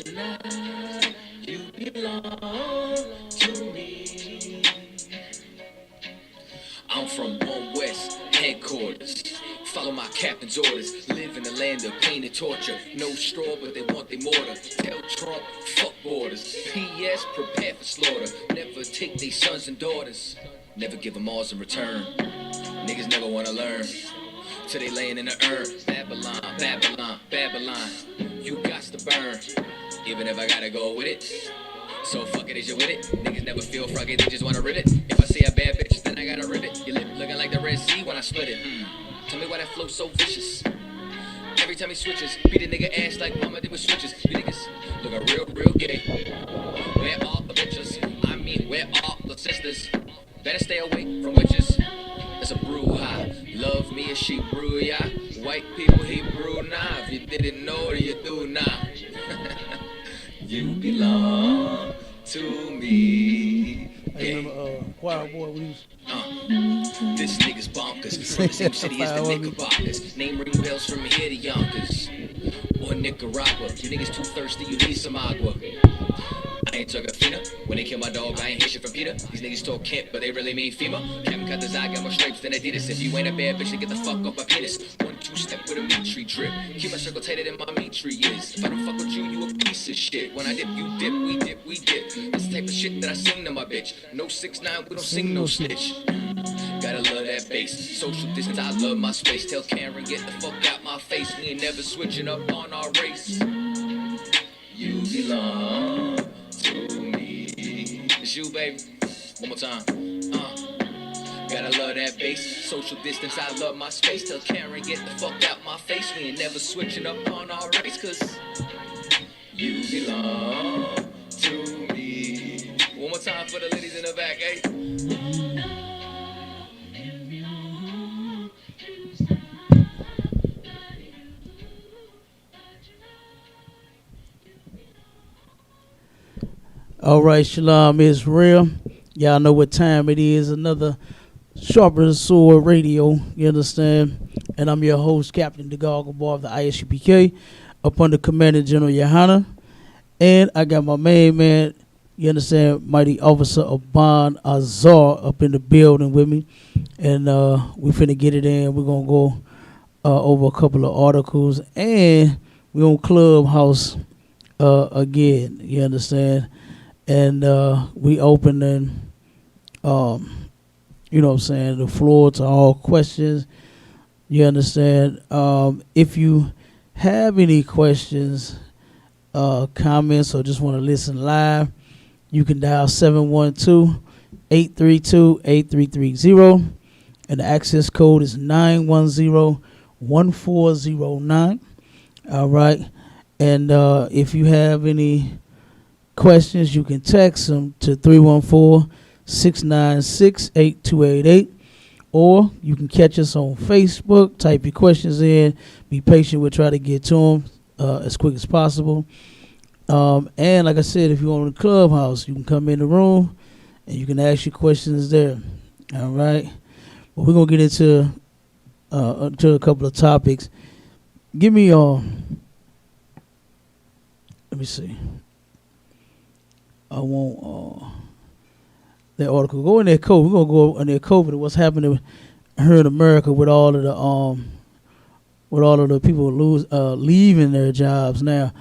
tonight. You belong to me. I'm from One West headquarters. Follow my captain's orders. Live in the land of pain and torture. No straw, but they want their mortar. Tell Trump, fuck borders. P.S. Prepare for slaughter. Never take their sons and daughters. Never give them alls in return. Niggas never wanna learn. Till they laying in the urn. Babylon, Babylon, Babylon. You got to burn. Even if I gotta go with it. So fuck it, is you with it? Niggas never feel froggy, they just wanna rid it. If I see a bad bitch, then I gotta rid it. Your lip looking like the Red Sea when I split it. Tell me why that flow so vicious. Every time he switches, beat a nigga ass like mama did with switches. You niggas looking real gay. Where all the bitches? I mean, where all the sisters? Better stay away from witches. That's a brouhaha. Love me as she brew, yeah. White people, he brew now. If you didn't know, then you do now. You belong to me. I remember Choir Boy when he was... This nigga's bonkers. From the same city as the Knickerbockers. Name ring bells from here to Yonkers. Or Nicaragua. You niggas too thirsty, you need some agua. I ain't talking Fina. When they kill my dog, I ain't hear shit from Peter. These niggas talk Kent, but they really mean FEMA. Captain cut his eye, got more stripes than Adidas. If you ain't a bad bitch, then get the fuck off my penis. 1-2 step with a meat tree drip. Keep my circle tighter than my meat tree is. If I don't fuck with you, you a piece of shit. When I dip, you dip, we dip, we dip. That's the type of shit that I sing to my bitch. No 6ix9ine, we don't sing no snitch. Gotta love that bass. Social distance, I love my space. Tell Karen, get the fuck out my face. We ain't never switching up on our race. You belong to me. It's you, baby. One more time. Gotta love that bass. Social distance, I love my space. Tell Karen, get the fuck out my face. We ain't never switching up on our race, cause you belong to me. One more time for the ladies in the back, eh? All right, Shalom Israel. Y'all know what time it is. Another Sharper the Sword Radio. You understand? And I'm your host, Captain DeGargle of the ISUPK, up under Commander General Yohana. And I got my main man, you understand, Mighty Officer Aban Azar up in the building with me. And we finna get it in. We're going to go over a couple of articles. And we're on Clubhouse again. You understand? And we opening, you know what I'm saying, the floor to all questions. You understand? If you have any questions, comments, or just want to listen live, you can dial 712-832-8330. And the access code is 910-1409. All right. And if you have any questions, you can text them to 314-696-8288, or you can catch us on Facebook. Type your questions in. Be patient. We'll try to get to them as quick as possible. And like I said, if you're on the Clubhouse, you can come in the room and you can ask your questions there. All right. Well, we're gonna get into a couple of topics. Give me let me see. I want that article. Go in there, COVID. We're gonna go in there, COVID. What's happening here in America with all of the people leaving their jobs now.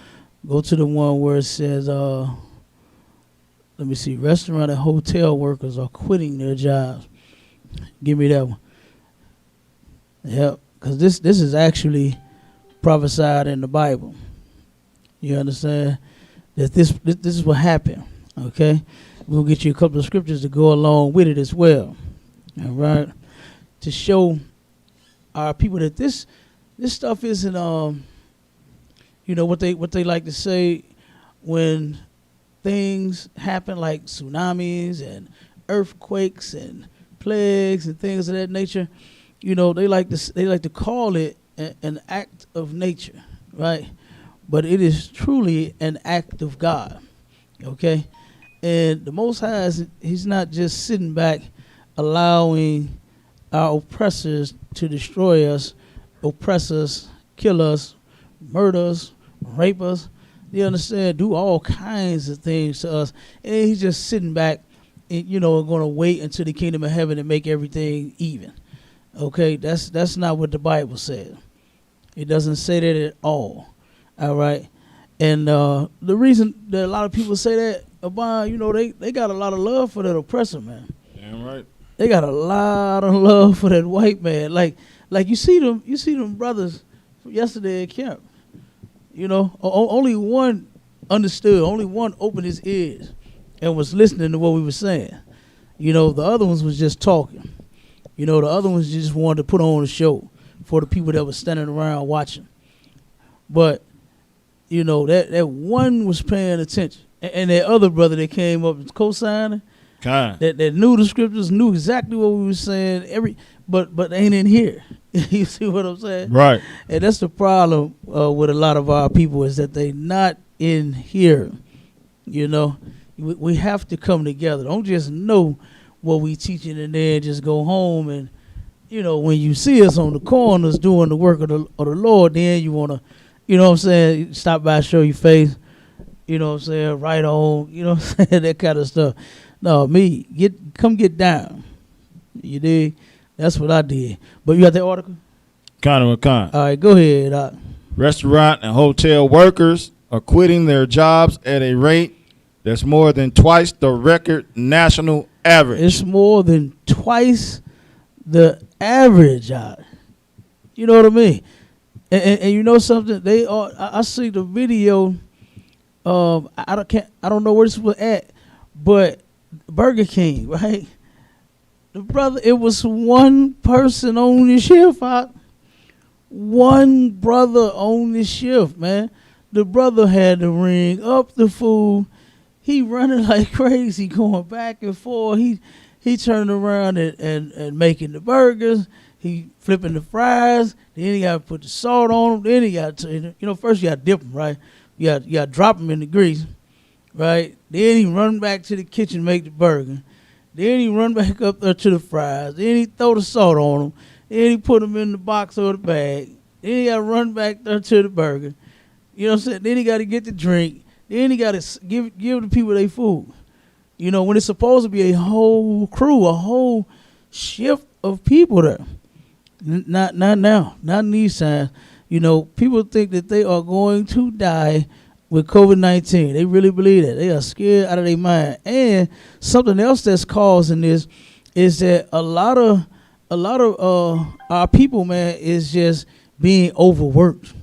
Go to the one where it says, let me see, restaurant and hotel workers are quitting their jobs. Give me that one. Yep, because this is actually prophesied in the Bible. You understand that this is what happened. Okay, we'll get you a couple of scriptures to go along with it as well. All right, to show our people that this stuff isn't you know what they like to say when things happen like tsunamis and earthquakes and plagues and things of that nature. You know, they like to call it an act of nature, right? But it is truly an act of God. Okay. And the Most High, he's not just sitting back allowing our oppressors to destroy us, oppress us, kill us, murder us, rape us. You understand? Do all kinds of things to us, and he's just sitting back, and going to wait until the kingdom of heaven and make everything even. Okay, that's not what the Bible says. It doesn't say that at all. All right, and the reason that a lot of people say that about, they got a lot of love for that oppressor, man. Damn right. They got a lot of love for that white man. Like you see them brothers yesterday at camp. Only one understood. Only one opened his ears and was listening to what we were saying. The other ones was just talking. The other ones just wanted to put on a show for the people that were standing around watching. But, that one was paying attention. And that other brother that came up and co-signing, that knew the scriptures, knew exactly what we were saying, but ain't in here. You see what I'm saying? Right. And that's the problem with a lot of our people, is that they not in here. We have to come together. Don't just know what we teaching and then just go home and, when you see us on the corners doing the work of the Lord, then you want to, stop by, show your face, right on, that kind of stuff. No, come get down. You dig? That's what I did. But you got that article? Kind. All right, go ahead. Restaurant and hotel workers are quitting their jobs at a rate that's more than twice the record national average. It's more than twice the average. You know what I mean? And you know something? They are. I see the video. I don't know where this was at, but Burger King, right? The brother, it was one person on the shift. One brother on the shift, man. The brother had to ring up the food. He running like crazy, going back and forth. He turned around and making the burgers. He flipping the fries. Then he got to put the salt on them. Then he got to, first you got to dip them, right? You got to drop them in the grease, right? Then he run back to the kitchen, make the burger. Then he run back up there to the fries. Then he throw the salt on them. Then he put them in the box or the bag. Then he got to run back there to the burger. You know what I'm saying? Then he got to get the drink. Then he got to give the people their food. When it's supposed to be a whole crew, a whole shift of people there. Not now. Not in these times. People think that they are going to die with COVID-19. They really believe that. They are scared out of their mind. And something else that's causing this is that a lot of our people, man, is just being overworked.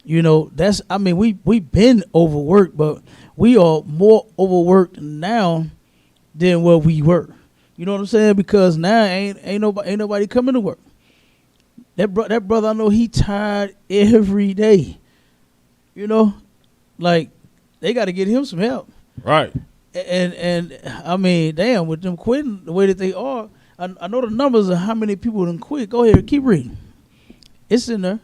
We've been overworked, but we are more overworked now than what we were. You know what I'm saying? Because now ain't nobody coming to work. That brother, I know he tired every day. Like they got to get him some help. Right. And I mean, damn, with them quitting the way that they are, I know the numbers of how many people done quit. Go ahead, keep reading. It's in there.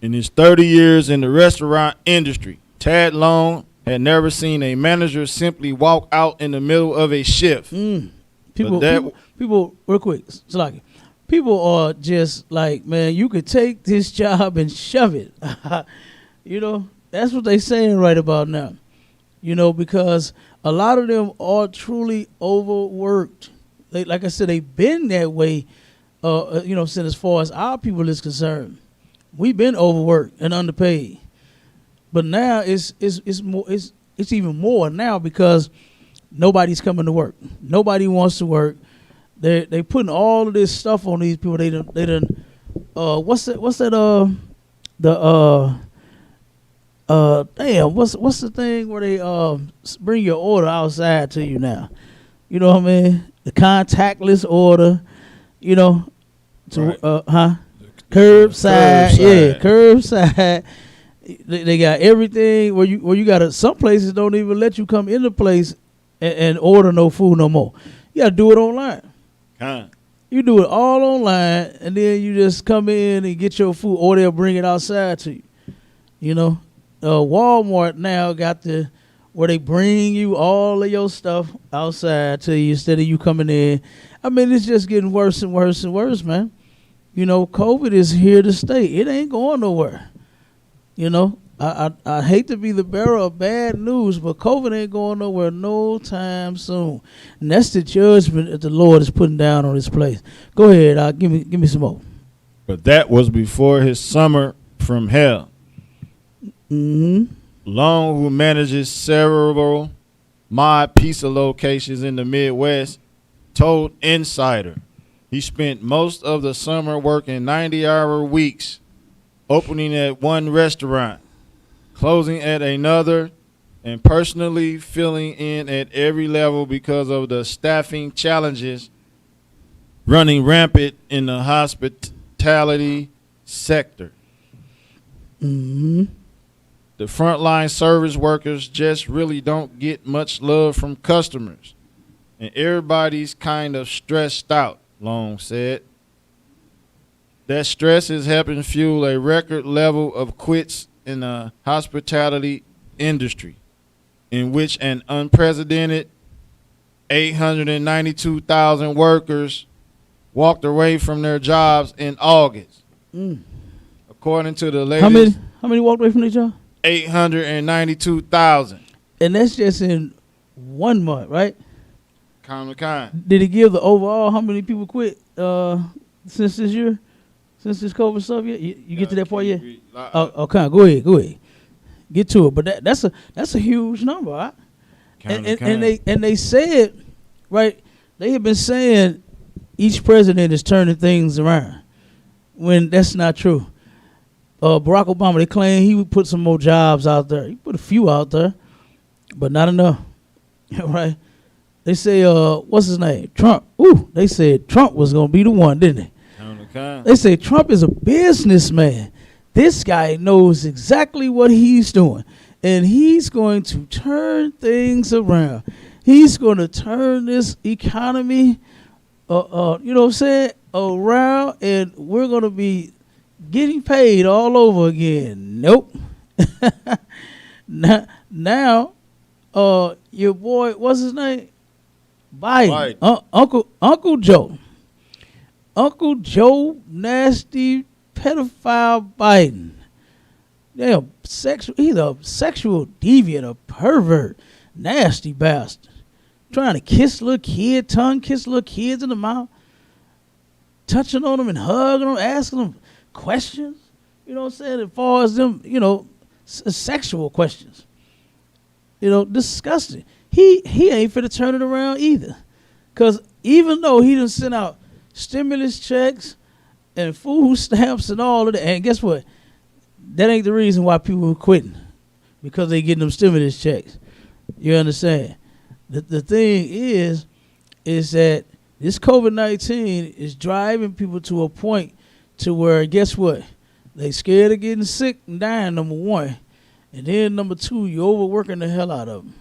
In his 30 years in the restaurant industry, Tad Long had never seen a manager simply walk out in the middle of a shift. People, real quick, Salaki, people are just like, man, you could take this job and shove it. That's what they saying right about now. Because a lot of them are truly overworked. Like I said, they've been that way, since as far as our people is concerned. We've been overworked and underpaid, but now it's more. It's even more now because nobody's coming to work. Nobody wants to work. They putting all of this stuff on these people. They done. What's that? What's the thing where they bring your order outside to you now? You know what I mean? The contactless order. Right. Curbside, yeah, curbside. They got everything where you gotta. Some places don't even let you come in the place and order no food no more. You gotta do it online. You do it all online, and then you just come in and get your food, or they'll bring it outside to you. Walmart now got where they bring you all of your stuff outside to you instead of you coming in. I mean, it's just getting worse and worse and worse, man. COVID is here to stay. It ain't going nowhere. I hate to be the bearer of bad news, but COVID ain't going nowhere no time soon, and that's the judgment that the Lord is putting down on this place. Go ahead, give me some more. But that was before his summer from hell. Mm-hmm. Long, who manages several mod pizza locations in the Midwest, told Insider he spent most of the summer working 90-hour weeks, opening at one restaurant, closing at another, and personally filling in at every level because of the staffing challenges running rampant in the hospitality sector. Mm-hmm. The frontline service workers just really don't get much love from customers, and everybody's kind of stressed out, Long said. That stress is helping fuel a record level of quits in the hospitality industry, in which an unprecedented 892,000 workers walked away from their jobs in August. According to the latest, How many walked away from their job? 892,000. And that's just in 1 month, right? Kind. Did he give the overall how many people quit since this year? Since this COVID stuff yet? You get to that part yet? Okay, go ahead. Get to it. But that's a huge number, right? And they said, right, they have been saying each president is turning things around when that's not true. Barack Obama, they claim he would put some more jobs out there. He put a few out there, but not enough. Right? They say, what's his name? Trump. They said Trump was going to be the one, didn't they? They say Trump is a businessman. This guy knows exactly what he's doing, and he's going to turn things around. He's going to turn this economy, you know what I'm saying, around, and we're going to be getting paid all over again. Nope. now, your boy, what's his name? Biden. Uncle Joe. Uncle Joe, nasty pedophile Biden. He's a sexual deviant, a pervert, nasty bastard. Trying to kiss little kid, tongue kiss little kids in the mouth, touching on them and hugging them, asking them questions. You know what I'm saying? As far as them, sexual questions. Disgusting. He ain't finna turn it around either. Because even though he done sent out stimulus checks and food stamps and all of that, and guess what? That ain't the reason why people are quitting. Because they getting them stimulus checks. You understand? The thing is that this COVID-19 is driving people to a point to where, guess what? They scared of getting sick and dying, number one. And then number two, you're overworking the hell out of them.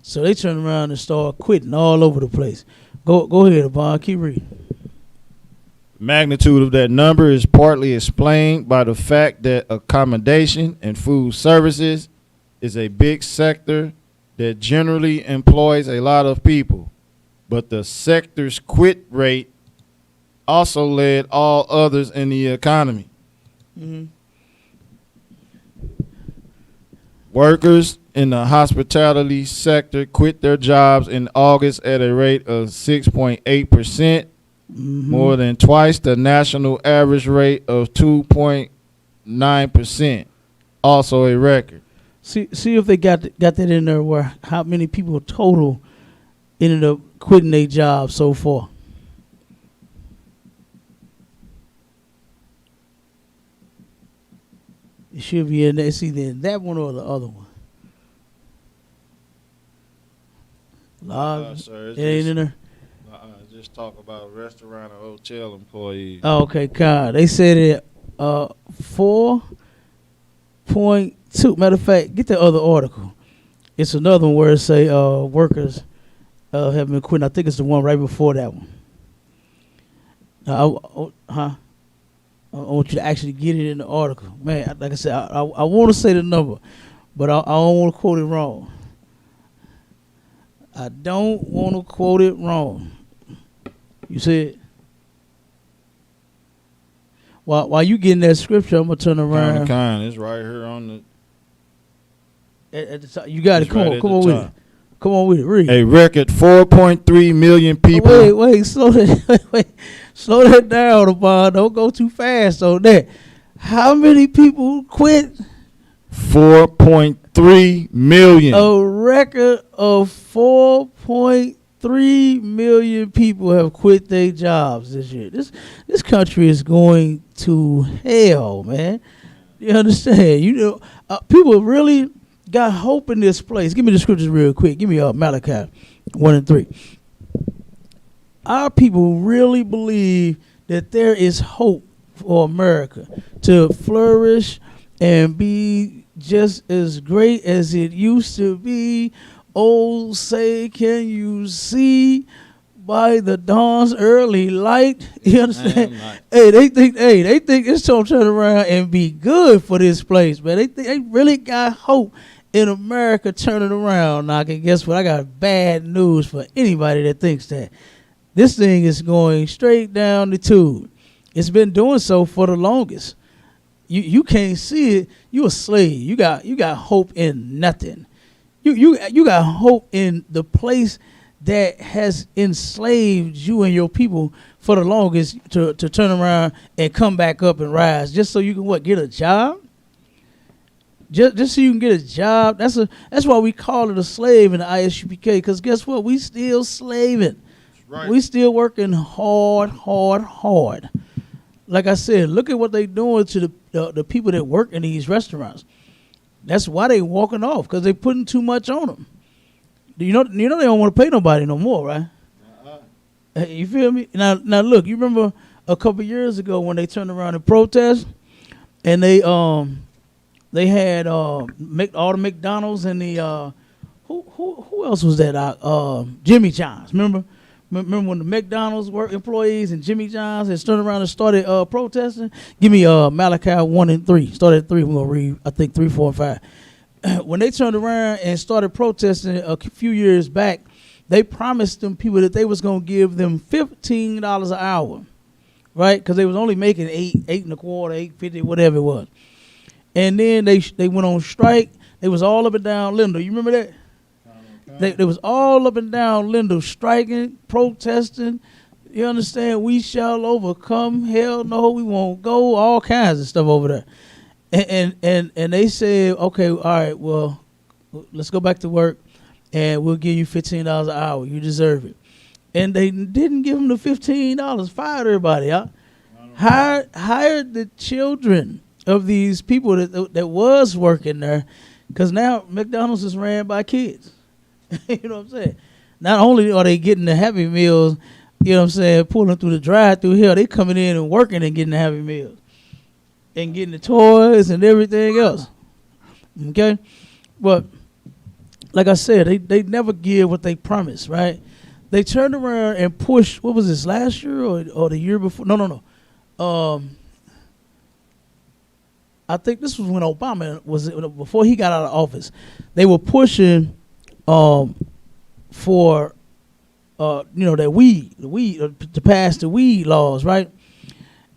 So they turn around and start quitting all over the place. Go ahead, Yvonne. Keep reading. Magnitude of that number is partly explained by the fact that accommodation and food services is a big sector that generally employs a lot of people. But the sector's quit rate also led all others in the economy. Mm-hmm. Workers in the hospitality sector quit their jobs in August at a rate of 6.8%, Mm-hmm. more than twice the national average rate of 2.9%, also a record. See if they got that in there, where how many people total ended up quitting their job so far. It should be in there. It's either in that one or the other one. Sir, it ain't in there. Just talk about restaurant or hotel employees. Oh, okay, God. They said it 4.2. Matter of fact, get the other article. It's another one where it say workers have been quitting. I think it's the one right before that one. I want you to actually get it in the article. Man, like I said, I want to say the number, but I don't want to quote it wrong. I don't want to quote it wrong. You see it? While you getting that scripture, I'm going to turn around. Kind. It's right here on the At the top. You got It's it. Come right on, at come the on with top. it. Come on with it. Read. A record 4.3 million people. Wait, slow that, slow that down, Abad. Don't go too fast on that. How many people quit? 4.3 million. A record of 4.3 million people have quit their jobs this year. This country is going to hell, man. You understand? You know, people really got hope in this place. Give me the scriptures real quick. Give me Malachi 1 and 3. Our people really believe that there is hope for America to flourish and be just as great as it used to be. Oh, say, can you see by the dawn's early light? You understand? Hey, they think it's gonna turn around and be good for this place, man. They think they really got hope in America turning around. Now, and guess what? I got bad news for anybody that thinks that. This thing is going straight down the tube. It's been doing so for the longest. You can't see it. You a slave. You got hope in nothing. You got hope in the place that has enslaved you and your people for the longest to turn around and come back up and rise just so you can get a job. Just so you can get a job. That's why we call it a slave in the ISUPK, because guess what? We still slaving. Right. We still working hard. Like I said, look at what they doing to the people that work in these restaurants. That's why they walking off, because they putting too much on them. You know they don't want to pay nobody no more, right? You feel me? Now look, you remember a couple years ago when they turned around and protest, and they had all the McDonald's and the who else was that? Jimmy John's. Remember when the McDonald's employees and Jimmy John's had turned around and started protesting? Give me Malachi 1 and 3. Start at 3. We're gonna read, I think, 3, 4, and 5. When they turned around and started protesting a few years back, they promised them people that they was gonna give them $15 an hour, right? Because they was only making $8 and a quarter, $8.50, whatever it was. And then they went on strike. They was all up and down Lindo. You remember that? They was all up and down Lindo, striking, protesting. You understand? We shall overcome. Hell no, we won't go. All kinds of stuff over there. And they said, okay, all right, well, let's go back to work, and we'll give you $15 an hour. You deserve it. And they didn't give them the $15. Fired everybody out. Hired the children of these people that was working there, because now McDonald's is ran by kids. You know what I'm saying? Not only are they getting the Happy Meals, you know what I'm saying, pulling through the drive-through here, they coming in and working and getting the Happy Meals and getting the toys and everything else. Okay? But like I said, they never give what they promise, right? They turned around and pushed, what was this, last year or the year before? No. I think this was when Obama before he got out of office. They were pushing for that weed to pass the weed laws, right?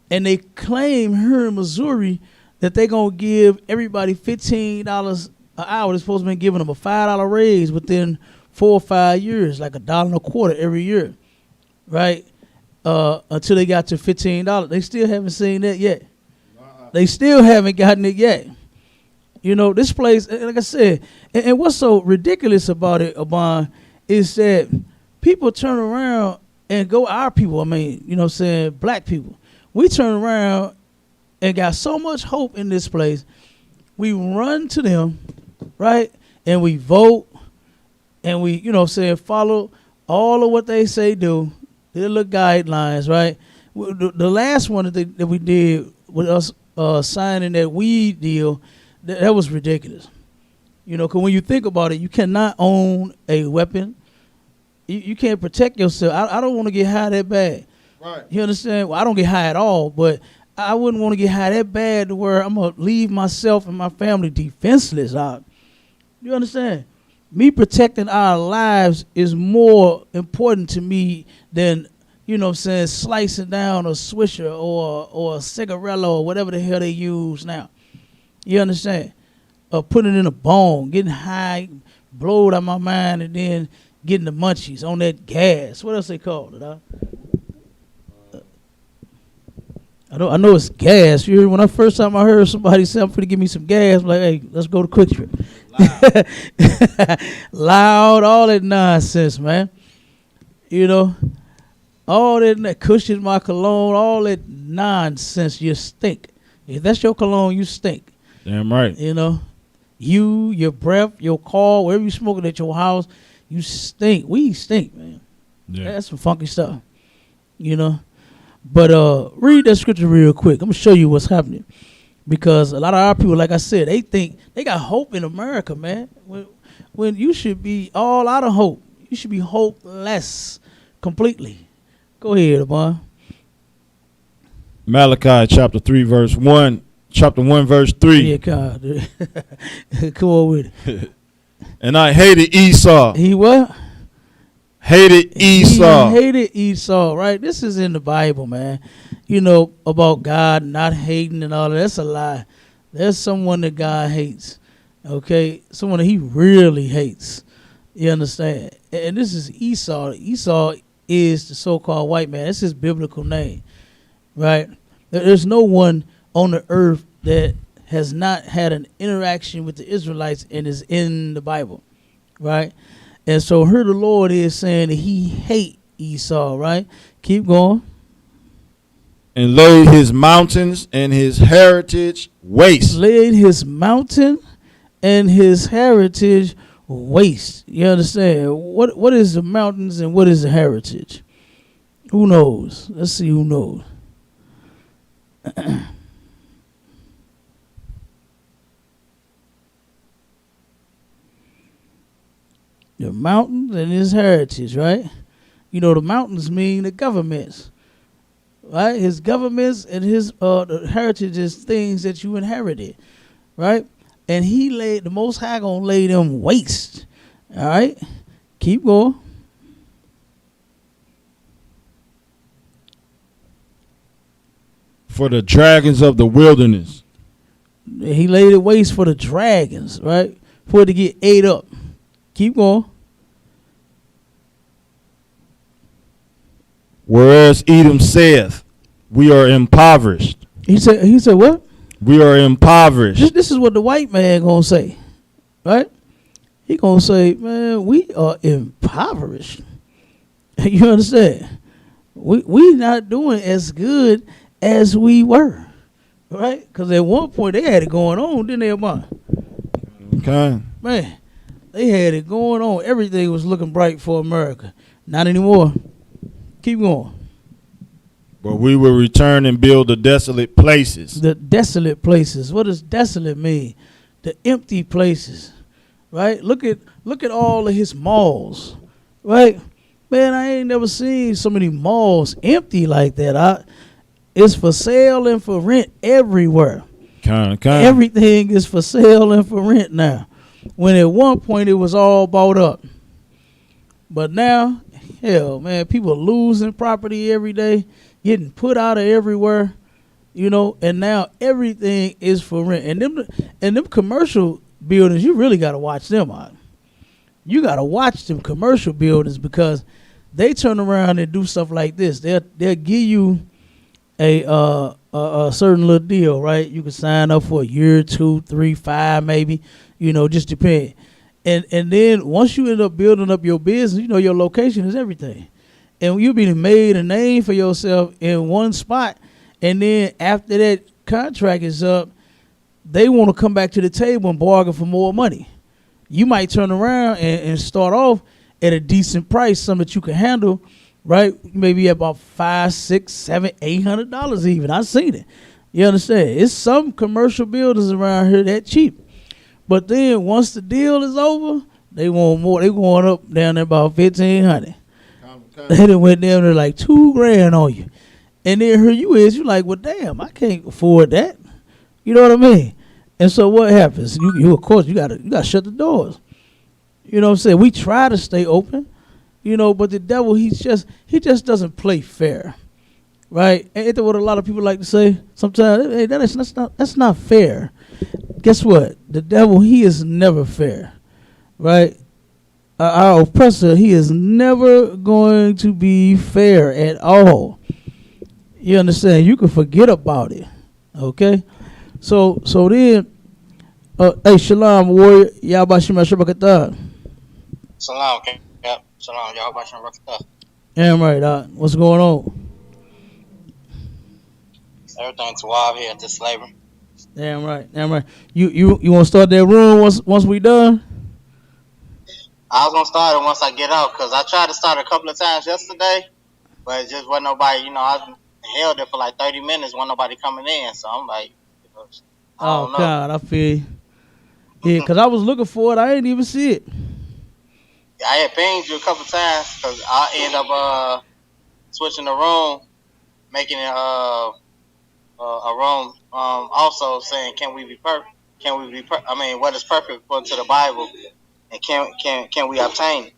And they claim here in Missouri that they're gonna give everybody $15 an hour. They're supposed to be giving them a $5 raise within 4 or 5 years, like $1.25 every year, right? Until they got to $15. They still haven't seen that yet. They still haven't gotten it yet. You know, this place, like I said, and what's so ridiculous about it, Abon, is that people turn around and go, our people, I mean, you know what I'm saying, black people. We turn around and got so much hope in this place. We run to them, right? And we vote, and we, you know what I'm saying, follow all of what they say do, their little guidelines, right? The last one that we did with us signing that weed deal, that was ridiculous. You know, because when you think about it, you cannot own a weapon. You can't protect yourself. I don't want to get high that bad. Right. You understand? Well, I don't get high at all, but I wouldn't want to get high that bad to where I'm going to leave myself and my family defenseless out. You understand? Me protecting our lives is more important to me than, you know what I'm saying, slicing down a Swisher or a cigarello or whatever the hell they use now. You understand? putting it in a bone, getting high, blowed out my mind, and then getting the munchies on that gas. What else they call it? I know it's gas. You heard when first time I heard somebody say, "I'm finna give me some gas," I'm like, "Hey, let's go to Quick Trip." Loud, all that nonsense, man. You know, all that cushion my cologne, all that nonsense. You stink. If that's your cologne, you stink. Damn right. You know, your breath, your car, wherever you smoking at your house, you stink. We stink, man. Yeah. That's some funky stuff. You know. But read that scripture real quick. I'm going to show you what's happening. Because a lot of our people, like I said, they think they got hope in America, man. When you should be all out of hope. You should be hopeless completely. Go ahead, boy. Malachi chapter 3 verse 1. Chapter 1 verse 3. Yeah, God. Come on with it. And I hated Esau. He what? Hated Esau. He hated Esau, right? This is in the Bible, man. You know, about God not hating and all that. That's a lie. There's someone that God hates, okay? Someone that he really hates. You understand? And this is Esau. Esau is the so-called white man. That's his biblical name, right? There's no one on the earth that has not had an interaction with the Israelites and is in the Bible, right? And so here the Lord is saying that he hate Esau, right? Keep going. And laid his mountains and his heritage waste. Laid his mountain and his heritage waste. You understand? What is the mountains and what is the heritage? Who knows? Let's see who knows. The mountains and his heritage, right? You know, the mountains mean the governments, right? His governments and his the heritage is things that you inherited, right? And he laid, the Most High gonna lay them waste, all right? Keep going. For the dragons of the wilderness. He laid it waste for the dragons, right? For it to get ate up. Keep going. Whereas Edom saith, we are impoverished. He said what? We are impoverished. This is what the white man gonna say, right? He gonna say, man, we are impoverished. You understand? We not doing as good as we were, right? Because at one point they had it going on, didn't they, man? Okay. Man, they had it going on. Everything was looking bright for America. Not anymore. Keep going. But we will return and build the desolate places. The desolate places. What does desolate mean? The empty places, right? Look at all of his malls, right? Man, I ain't never seen so many malls empty like that. It's for sale and for rent everywhere. Everything is for sale and for rent now. When at one point it was all bought up. But now, hell, man, people are losing property every day, getting put out of everywhere, you know, and now everything is for rent. And them commercial buildings, you really got to watch them out. You got to watch them commercial buildings because they turn around and do stuff like this. They'll give you a certain little deal, right? You can sign up for a year, 2, 3, 5, maybe, you know, just depend. And then once you end up building up your business, you know, your location is everything. And you'll be made a name for yourself in one spot. And then after that contract is up, they want to come back to the table and bargain for more money. You might turn around and start off at a decent price, something that you can handle, right? Maybe about $500, $600, $700, $800 even. I've seen it. You understand? It's some commercial buildings around here that cheap. But then once the deal is over, they want more. They going up down there about $1,500. They done went down there like $2,000 on you. And then here you is, you like, well, damn, I can't afford that. You know what I mean? And so what happens? You of course, you gotta shut the doors. You know what I'm saying? We try to stay open, you know, but the devil, he just doesn't play fair. right? Ain't that what a lot of people like to say? Sometimes, hey, that's not fair. Guess what? The devil, he is never fair, right? Our oppressor, he is never going to be fair at all. You understand? You can forget about it, okay? So then, hey, Shalom, warrior, Yahbashim Shabakatah. Salam, Cap. Salam, y'all about to rock. Damn right, what's going on? Everything's wild here at this labor. Damn right. You want to start that room once we done? I was gonna start it once I get out, cause I tried to start a couple of times yesterday, but it just wasn't nobody. I held it for like 30 minutes, wasn't nobody coming in. So I'm like, I don't know. God, I feel you. Yeah, cause I was looking for it, I didn't even see it. Yeah, I had pinged you a couple of times, cause I end up switching the room, making it a room. Also saying, can we be perfect? I mean, what is perfect according to the Bible? And can we obtain it?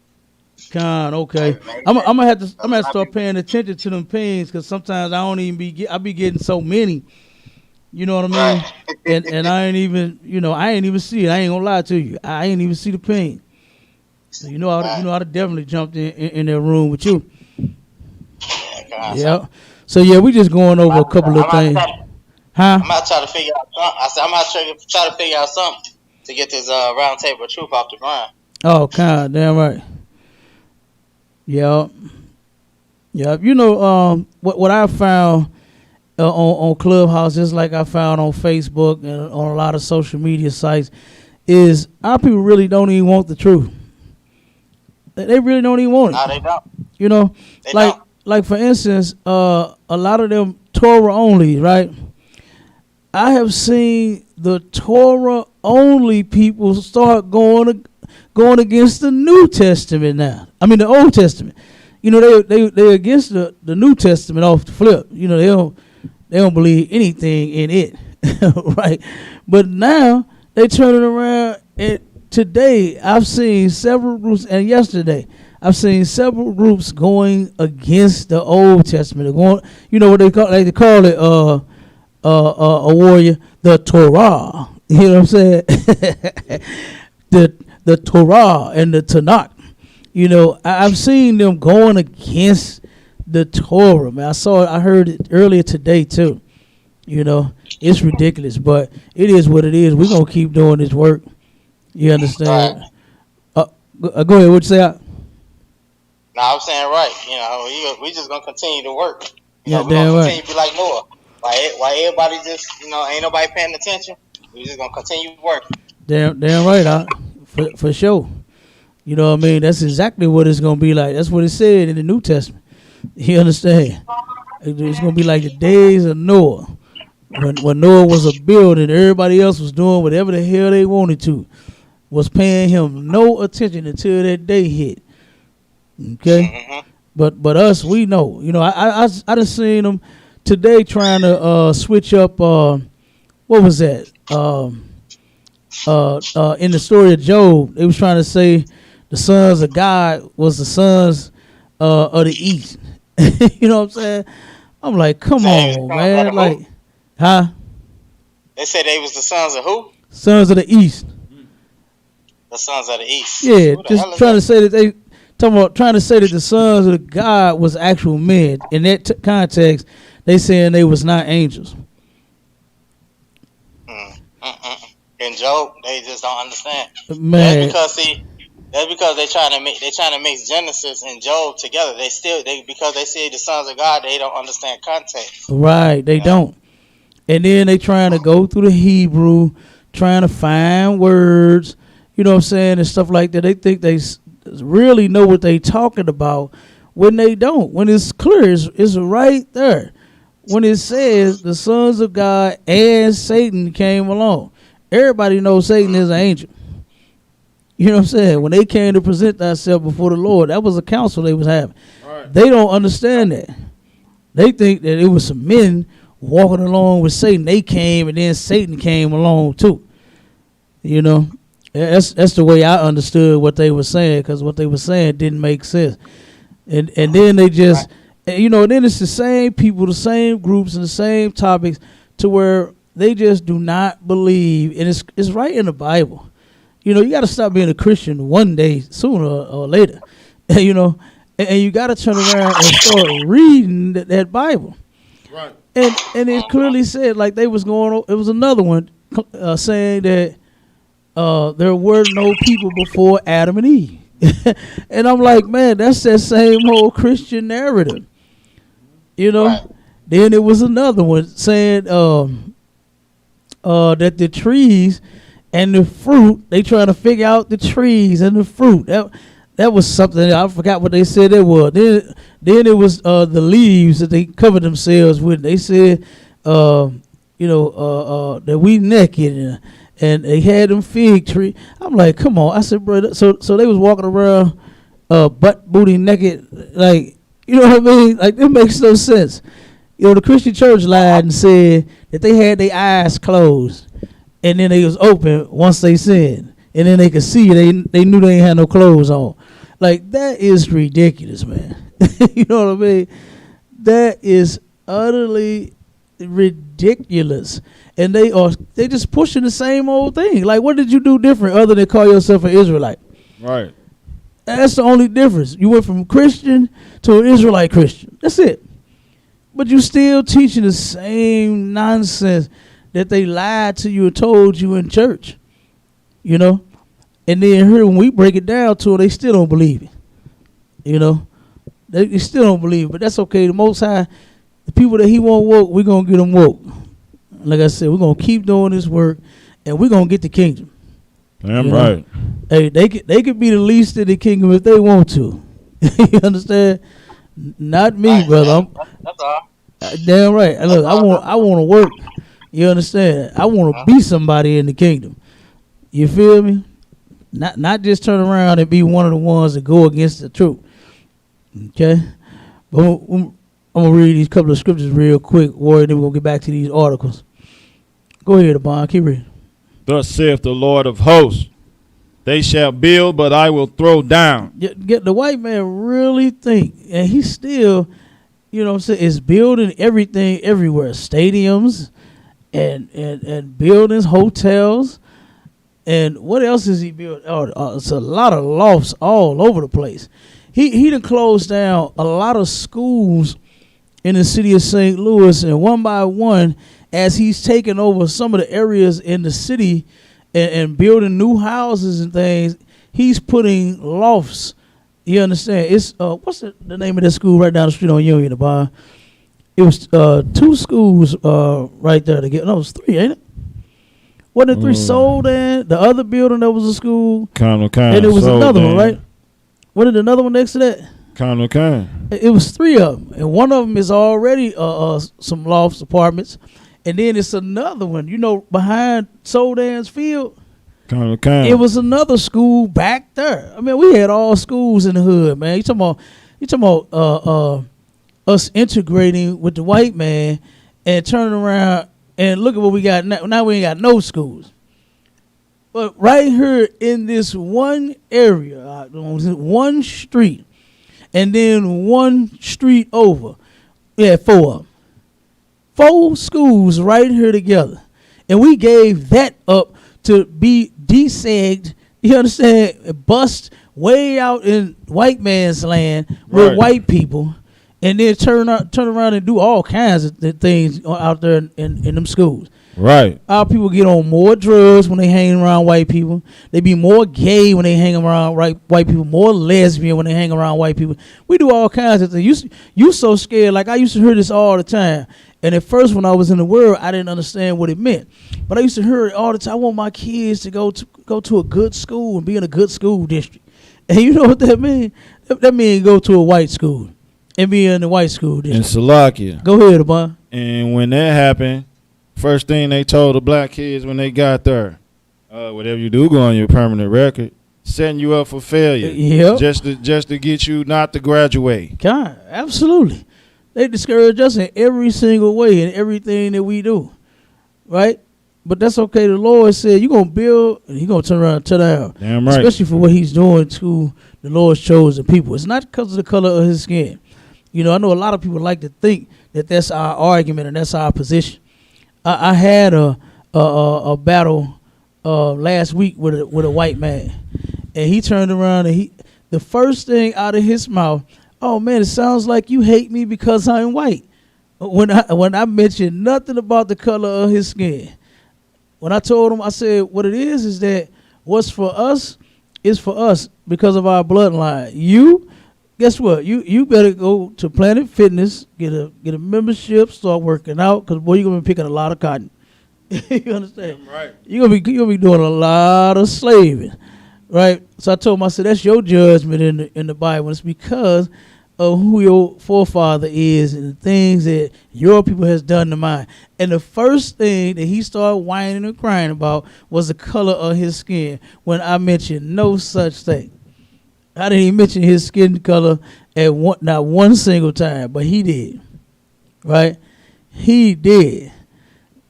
God, okay. I'm gonna have to start paying attention to them pings, because sometimes I don't even I be getting so many. You know what I mean? Right. and I ain't even I ain't even see it. I ain't gonna lie to you. I ain't even see the ping. So I'd definitely jumped in that room with you. Yeah. So yeah, we just going over a couple of things. I'm about to try to figure out something. I said I'm about to try to figure out something to get this round table of truth off the ground. Oh, God, damn right. Yeah. What I found on Clubhouse, just like I found on Facebook and on a lot of social media sites, is our people really don't even want the truth. They really don't even want it. No, they don't. Like for instance, a lot of them Torah only, right? I have seen the Torah only people start going against the New Testament now. I mean the Old Testament. They against the New Testament off the flip. They don't believe anything in it, right? But now they turn it around. And today I've seen several groups, and yesterday I've seen several groups going against the Old Testament. They're going, what they call it, a warrior, the Torah. You know what I'm saying? the Torah and the Tanakh. I've seen them going against the Torah, man. I heard it earlier today too. It's ridiculous, but it is what it is. We're gonna keep doing this work. You understand? Go ahead. What you say? No, I'm saying right. We just gonna continue to work. Yeah, we're gonna right. Continue to be like Noah. Why everybody just ain't nobody paying attention. We just gonna continue to work. Damn right, for sure. You know what I mean? That's exactly what it's gonna be like. That's what it said in the New Testament. You understand? It's gonna be like the days of Noah, when Noah was a building, everybody else was doing whatever the hell they wanted to, was paying him no attention until that day hit. Okay, mm-hmm. but us, we know. I done seen them today trying to switch up. What was that? In the story of Job, they was trying to say the sons of God was the sons of the East. You know what I'm saying? I'm like, come on, man. Like, huh? They said they was the sons of who? Sons of the East. The sons of the East. Yeah, just trying to say that trying to say that the sons of God was actual men. In that context, they saying they was not angels. In Job, they just don't understand. Man. That's because they trying to mix Genesis and Job together. Because they say the sons of God, they don't understand context. Right, they don't. And then they trying to go through the Hebrew, trying to find words, you know what I'm saying, and stuff like that. They think they really know what they talking about when they don't. When it's clear, it's right there. When it says the sons of God and Satan came along. Everybody knows Satan is an angel. You know what I'm saying? When they came to present themselves before the Lord, that was a council they was having. Right. They don't understand that. They think that it was some men walking along with Satan. They came, and then Satan came along too. That's the way I understood what they were saying, because what they were saying didn't make sense. And then they just And, you know, then it's the same people, the same groups, and the same topics to where they just do not believe. And it's right in the Bible. You know, you got to stop being a Christian one day, sooner or later. And, you know, and you got to turn around and start reading that Bible. Right. And it clearly said, like they was going, it was another one saying that there were no people before Adam and Eve. And I'm like, man, that's that same whole Christian narrative. You know? Right. Then it was another one saying that the trees and the fruit, they trying to figure out the trees and the fruit. That was something, I forgot what they said it was. Then it was the leaves that they covered themselves with. They said, that we naked and they had them fig tree. I'm like, come on. I said, brother, so they was walking around butt booty naked, like, you know what I mean? Like, it makes no sense. You know, the Christian church lied and said that they had their eyes closed and then they was open once they sinned. And then they could see they knew they ain't had no clothes on. Like, that is ridiculous, man. You know what I mean? That is utterly ridiculous. And they just pushing the same old thing. Like, what did you do different other than call yourself an Israelite? Right. That's the only difference. You went from Christian to an Israelite Christian. That's it. But you still teaching the same nonsense that they lied to you and told you in church. You know? And then here, when we break it down to them, they still don't believe it. You know? They still don't believe it. But that's okay. The Most High, the people that he won't woke, we're going to get them woke. Like I said, we're going to keep doing this work, and we're going to get the kingdom. Damn right. Hey, they could be the least in the kingdom if they want to. You understand? Not me, brother. That's all. Damn right. Look, I want to work. You understand? I want to be somebody in the kingdom. You feel me? Not just turn around and be one of the ones that go against the truth. Okay? But I'm going to read these couple of scriptures real quick, Warrior, then we're going to get back to these articles. Go ahead, Abon. Keep reading. Thus saith the Lord of hosts, they shall build, but I will throw down. Get the white man really think, and he still, you know what I'm saying, is building everything everywhere. Stadiums and buildings, hotels. And what else is he building? Oh, it's a lot of lofts all over the place. He done closed down a lot of schools in the city of St. Louis, and one by one, as he's taking over some of the areas in the city and building new houses and things, he's putting lofts. You understand? It's what's the name of that school right down the street on Union, the bar? It was 2 schools right there together. No, it was 3, ain't it? Wasn't it 3 sold in? The other building that was a school. Kind. And it was another one, right? Wasn't it another one next to that? Kind. It was 3 of them. And one of them is already some lofts, apartments. And then it's another one, you know, behind Soldan's field. Kind. It was another school back there. I mean, we had all schools in the hood, man. You talking about us integrating with the white man and turning around and look at what we got now. Now we ain't got no schools. But right here in this one area, one street, and then one street over, we had 4 of them. 4 schools right here together. And we gave that up to be desegged, you understand, bust way out in white man's land with white people, and then turn around and do all kinds of things out there in them schools. Right. Our people get on more drugs when they hang around white people. They be more gay when they hang around white people, more lesbian when they hang around white people. We do all kinds of things. You so scared. Like, I used to hear this all the time. And at first, when I was in the world, I didn't understand what it meant. But I used to hear it all the time. I want my kids to go to a good school and be in a good school district. And you know what that means? That means go to a white school and be in the white school district. In Salakia. Go ahead, Abon. And when that happened, first thing they told the black kids when they got there, whatever you do go on your permanent record, setting you up for failure. Yep. Just to get you not to graduate. God, absolutely. They discourage us in every single way in everything that we do, right? But that's okay. The Lord said you're going to build and he's going to turn around and tear down. Damn right. Especially for what he's doing to the Lord's chosen people. It's not because of the color of his skin. You know, I know a lot of people like to think that that's our argument and that's our position. I had a battle last week with a white man, and he turned around and the first thing out of his mouth, "Oh man, it sounds like you hate me because I'm white." When I mentioned nothing about the color of his skin, when I told him, I said, what it is that what's for us is for us because of our bloodline. You, guess what? You better go to Planet Fitness, get a membership, start working out, because boy, you're gonna be picking a lot of cotton. You understand? Right. You're gonna be doing a lot of slaving, right? So I told him, I said, that's your judgment in the Bible. It's because of who your forefather is and the things that your people has done to mine. And the first thing that he started whining and crying about was the color of his skin, when I mentioned no such thing. I didn't even mention his skin color not one single time, but he did, right? He did,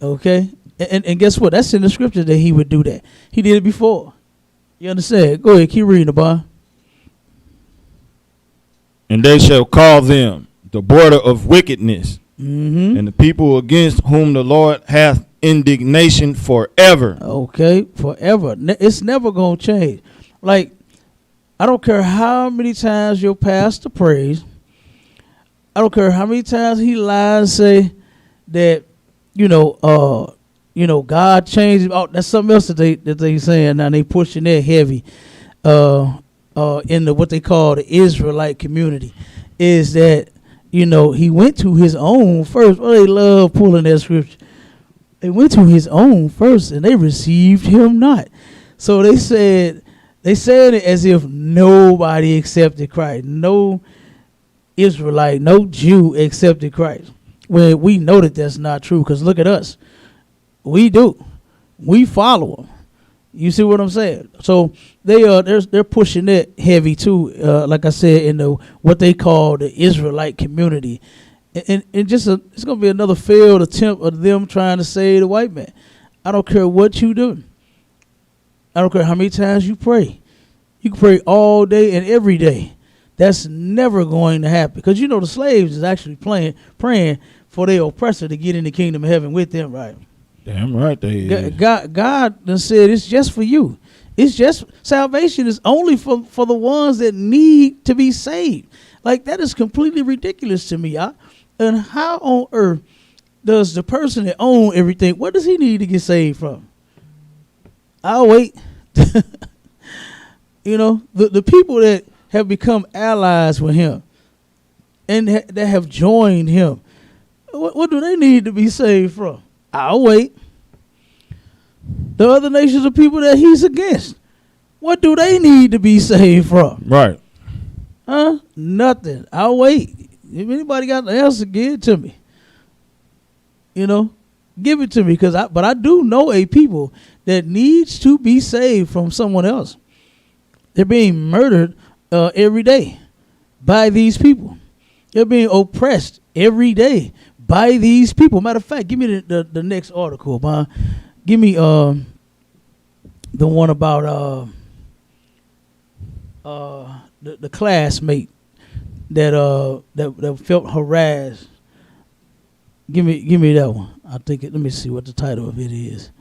okay? And guess what? That's in the scripture that he would do that. He did it before. You understand? Go ahead, keep reading the Bible. And they shall call them the border of wickedness, Mm-hmm. and the people against whom the Lord hath indignation forever. Okay, forever. It's never going to change. Like, I don't care how many times your pastor prays. I don't care how many times he lies and say that, God changed. Oh, that's something else that they saying now. They pushing that heavy. In what they call the Israelite community, is that he went to his own first. Oh, they love pulling that scripture. They went to his own first, and they received him not. So they said it as if nobody accepted Christ, no Israelite, no Jew accepted Christ. When we know that that's not true, because look at us, we do, we follow him. You see what I'm saying? So they're pushing it heavy too. Like I said, in what they call the Israelite community, and it's gonna be another failed attempt of them trying to save the white man. I don't care what you do. I don't care how many times you pray. You can pray all day and every day. That's never going to happen, because the slaves is actually praying for their oppressor to get in the kingdom of heaven with them, right? Damn right they is. God done said it's just for you. It's just salvation is only for the ones that need to be saved. Like, that is completely ridiculous to me. And how on earth does the person that owns everything, what does he need to get saved from? I'll wait. The people that have become allies with him and that have joined him, what do they need to be saved from? I'll wait. The other nations of people that he's against, what do they need to be saved from? Right. Huh? Nothing. I'll wait. If anybody got the answer, give it to me. Give it to me, but I do know a people that needs to be saved from someone else. They're being murdered every day by these people. They're being oppressed every day by these people. Matter of fact, give me the next article, man. Give me the one about the classmate that felt harassed. Give me that one. I think let me see what the title of it is.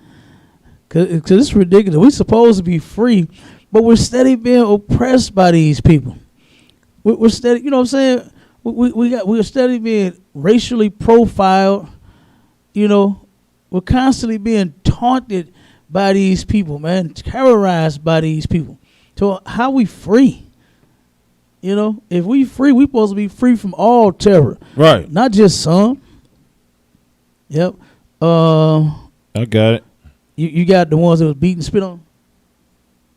Cause it's ridiculous. We're supposed to be free, but we're steady being oppressed by these people. We're steady. You know what I'm saying? We're steady being racially profiled. We're constantly being taunted by these people, man, terrorized by these people. So how we free? If we free, we supposed to be free from all terror, Right. not just some. Yep. I got it. You got the ones that was beat and spit on.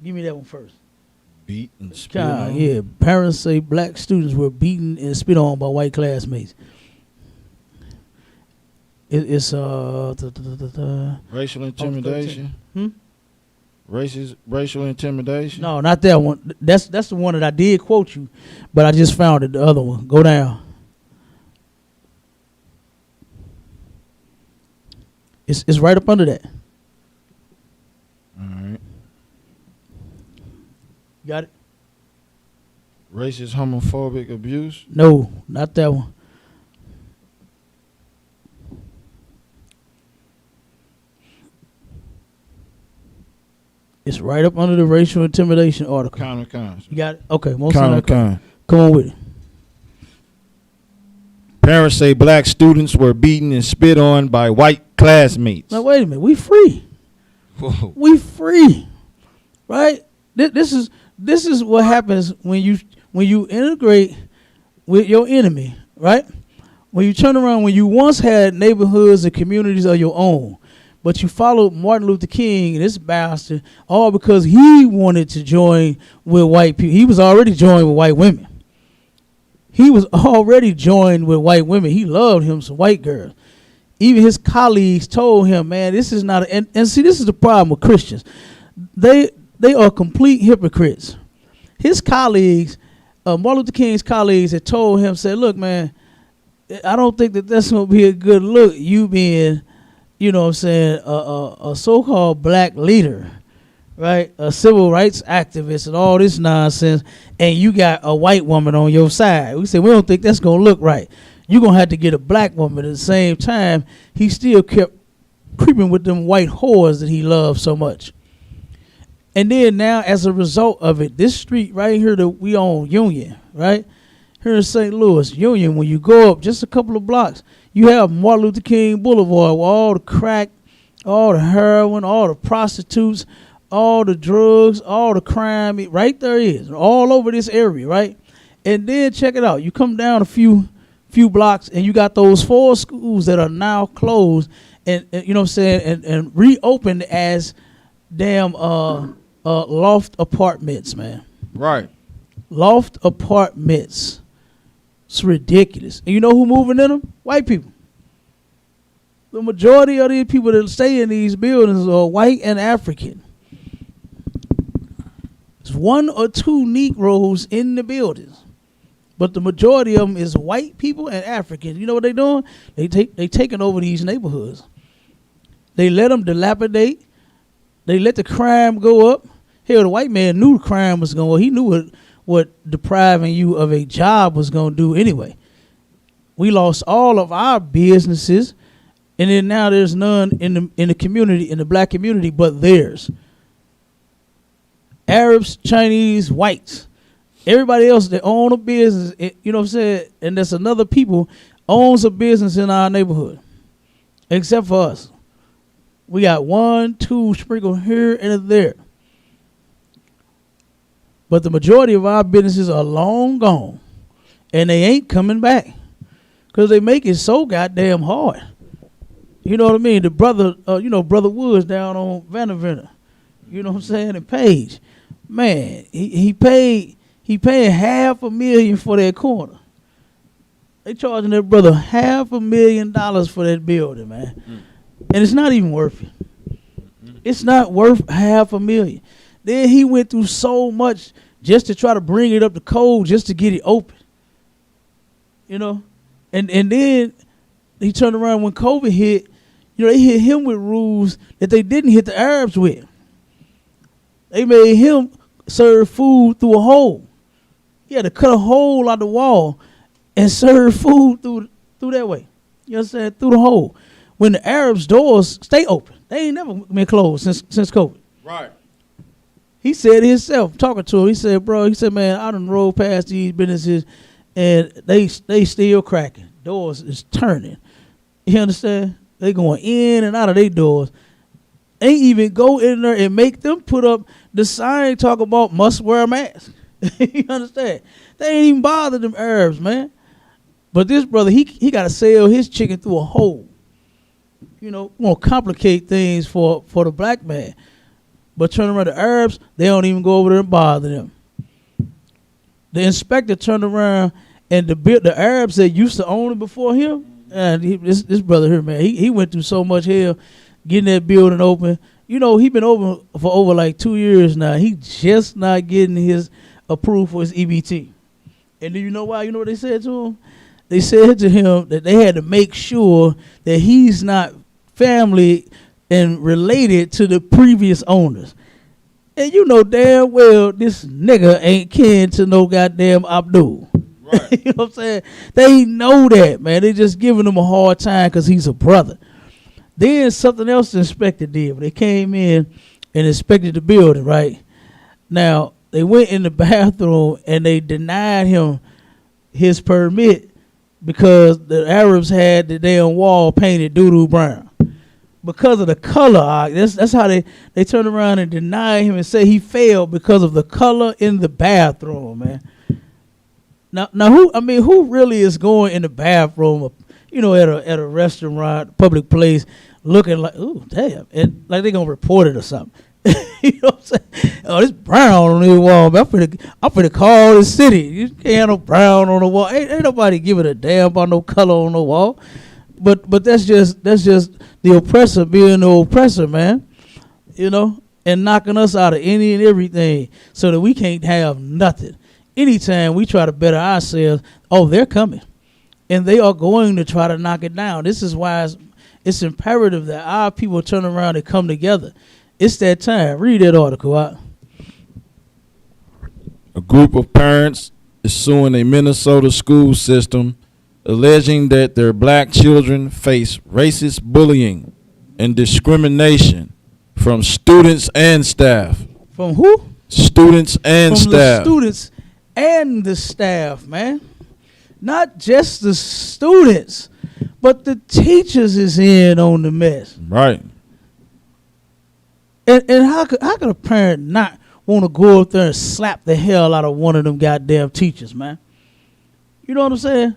Give me that one first. Beat and spit on. Yeah. Parents say black students were beaten and spit on by white classmates. It's Racial intimidation. Racial intimidation. No, not that one. That's the one that I did quote you, but I just found it. The other one. Go down. It's right up under that. All right. Got it? Racist, homophobic abuse. No, not that one. It's right up under the racial intimidation article. Counter cons. You got it? Okay, most Counter of that. con. Come on with it. Parents say black students were beaten and spit on by white classmates. Now wait a minute. We free. Whoa. We free. Right? This is what happens when you integrate with your enemy, right? When you turn around, when you once had neighborhoods and communities of your own, but you followed Martin Luther King and this bastard all because he wanted to join with white people. He was already joined with white women. He was already joined with white women. He loved him some white girls. Even his colleagues told him, man, this is not and see, this is the problem with Christians. They are complete hypocrites. His colleagues, Martin Luther King's colleagues had told him, said, look, man, I don't think that's going to be a good look, you being, you know what I'm saying, a so-called black leader, right? A civil rights activist and all this nonsense, and you got a white woman on your side. We said, we don't think that's going to look right. You're going to have to get a black woman. At the same time, he still kept creeping with them white whores that he loved so much. And then now, as a result of it, this street right here that we own, Union, right? Here in St. Louis, Union, when you go up just a couple of blocks, you have Martin Luther King Boulevard with all the crack, all the heroin, all the prostitutes, all the drugs, all the crime. Right there is, all over this area, right? And then check it out. You come down a few blocks and you got those 4 schools that are now closed and you know what I'm saying, and reopened as damn loft apartments, man. Right. Loft apartments. It's ridiculous. And you know who moving in them? White people. The majority of these people that stay in these buildings are white and African. There's 1 or 2 Negroes in the buildings. But the majority of them is white people and Africans. You know what they doing? They taking over these neighborhoods. They let them dilapidate. They let the crime go up. Hell, the white man knew the crime was going. He knew what depriving you of a job was going to do anyway. We lost all of our businesses, and then now there's none in the community, in the black community, but theirs. Arabs, Chinese, whites, everybody else that own a business, you know what I'm saying, and there's another people owns a business in our neighborhood, except for us. We got 1, 2 sprinkled here and there. But the majority of our businesses are long gone. And they ain't coming back. Because they make it so goddamn hard. You know what I mean? The brother, Brother Woods down on Vanderbilt. You know what I'm saying? And Page. Man, he paid $500,000 for that corner. They charging that brother $500,000 for that building, man. And it's not even worth it. It's not worth $500,000. Then he went through so much just to try to bring it up to code just to get it open. You know? And then he turned around when COVID hit, they hit him with rules that they didn't hit the Arabs with. They made him serve food through a hole. He had to cut a hole out the wall and serve food through that way. You know what I'm saying? Through the hole. When the Arabs' doors stay open. They ain't never been closed since COVID. Right. He said himself, talking to him, he said, man, I done rolled past these businesses and they still cracking. Doors is turning. You understand? They going in and out of their doors. Ain't even go in there and make them put up the sign talk about must wear a mask. You understand? They ain't even bothered them Arabs, man. But this brother, he got to sell his chicken through a hole. Gonna complicate things for the black man. But turn around the Arabs, they don't even go over there and bother them. The inspector turned around and the Arabs that used to own it before him, and this brother here, man, he went through so much hell getting that building open. He been open for over like 2 years now. He just not getting his approval for his EBT. And do you know why? You know what they said to him? They said to him that they had to make sure that he's not family and related to the previous owners. And you know damn well this nigga ain't kin to no goddamn Abdul. Right. You know what I'm saying? They know that, man. They just giving him a hard time because he's a brother. Then something else the inspector did. When they came in and inspected the building, right? Now, they went in the bathroom and they denied him his permit because the Arabs had the damn wall painted doo-doo brown. Because of the color, that's how they turn around and deny him and say he failed because of the color in the bathroom, man. Now who really is going in the bathroom, you know, at a restaurant, public place, looking like, ooh, damn, and like they gonna report it or something. You know what I'm saying? Oh, this brown on the wall, man. I'm finna call the city. You can't have no brown on the wall. Ain't nobody giving a damn about no color on the wall. But that's just the oppressor being the oppressor, man. You know, and knocking us out of any and everything so that we can't have nothing. Anytime we try to better ourselves, oh, they're coming. And they are going to try to knock it down. This is why it's imperative that our people turn around and come together. It's that time. Read that article out. A group of parents is suing a Minnesota school system alleging that their black children face racist bullying and discrimination from students and staff. From who? Students and From staff. the students and the staff, man. Not just the students, but the teachers is in on the mess. Right. And how could a parent not want to go up there and slap the hell out of one of them goddamn teachers, man? You know what I'm saying?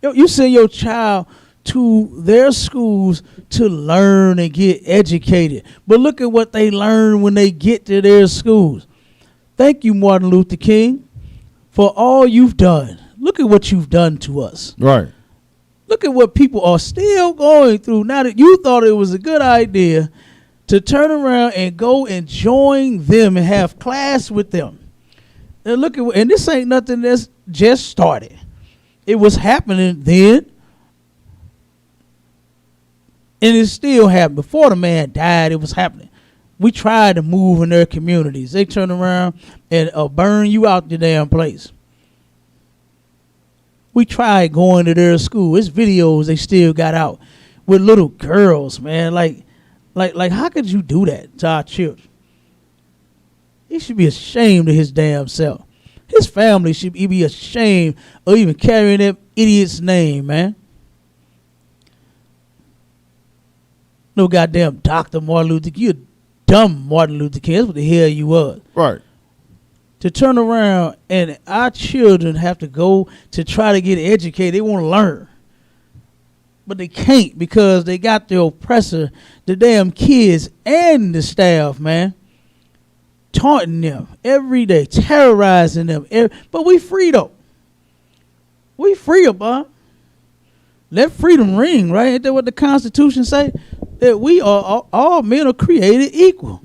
You send your child to their schools to learn and get educated. But look at what they learn when they get to their schools. Thank you, Martin Luther King, for all you've done. Look at what you've done to us. Right. Look at what people are still going through now that you thought it was a good idea to turn around and go and join them and have class with them. And look at, and this ain't nothing that's just started. It was happening then, and it's still happening. Before the man died, it was happening. We tried to move in their communities. They turn around and burn you out the damn place. We tried going to their school. It's videos they still got out with little girls, man. Like, how could you do that to our children? He should be ashamed of his damn self. His family should be ashamed of even carrying that idiot's name, man. No goddamn Dr. Martin Luther King. You a dumb Martin Luther King. That's what the hell you was. Right. To turn around and our children have to go to try to get educated. They want to learn. But they can't because they got the oppressor, the damn kids and the staff, man. Taunting them every day, terrorizing them. But we free, though. We free, Bob. Let freedom ring, right? Ain't that what the Constitution say? That we are, all men are created equal.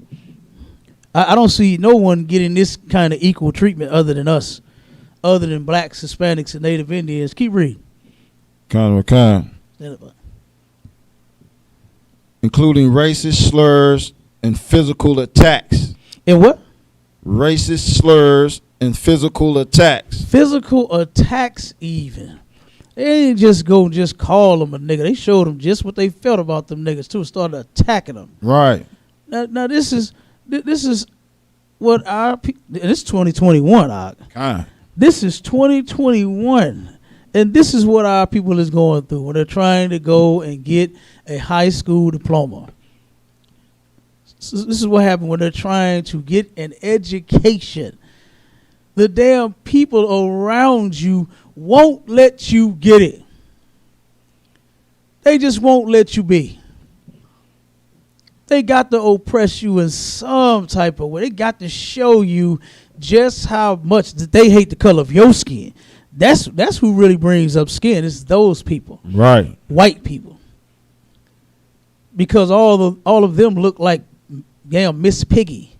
I don't see no one getting this kind of equal treatment other than us, other than blacks, Hispanics, and Native Indians. Keep reading. Kind. Including racist slurs and physical attacks. And what? Racist slurs and physical attacks. Physical attacks even. They ain't just go just call them a nigga. They showed them just what they felt about them niggas too and started attacking them. Right. Now this is what our people, this is 2021, This is 2021. And this is what our people is going through when they're trying to go and get a high school diploma. So this is what happened when they're trying to get an education. The damn people around you won't let you get it. They just won't let you be. They got to oppress you in some type of way. They got to show you just how much that they hate the color of your skin. That's who really brings up skin. It's those people. Right. White people. Because all of them look like damn Miss Piggy.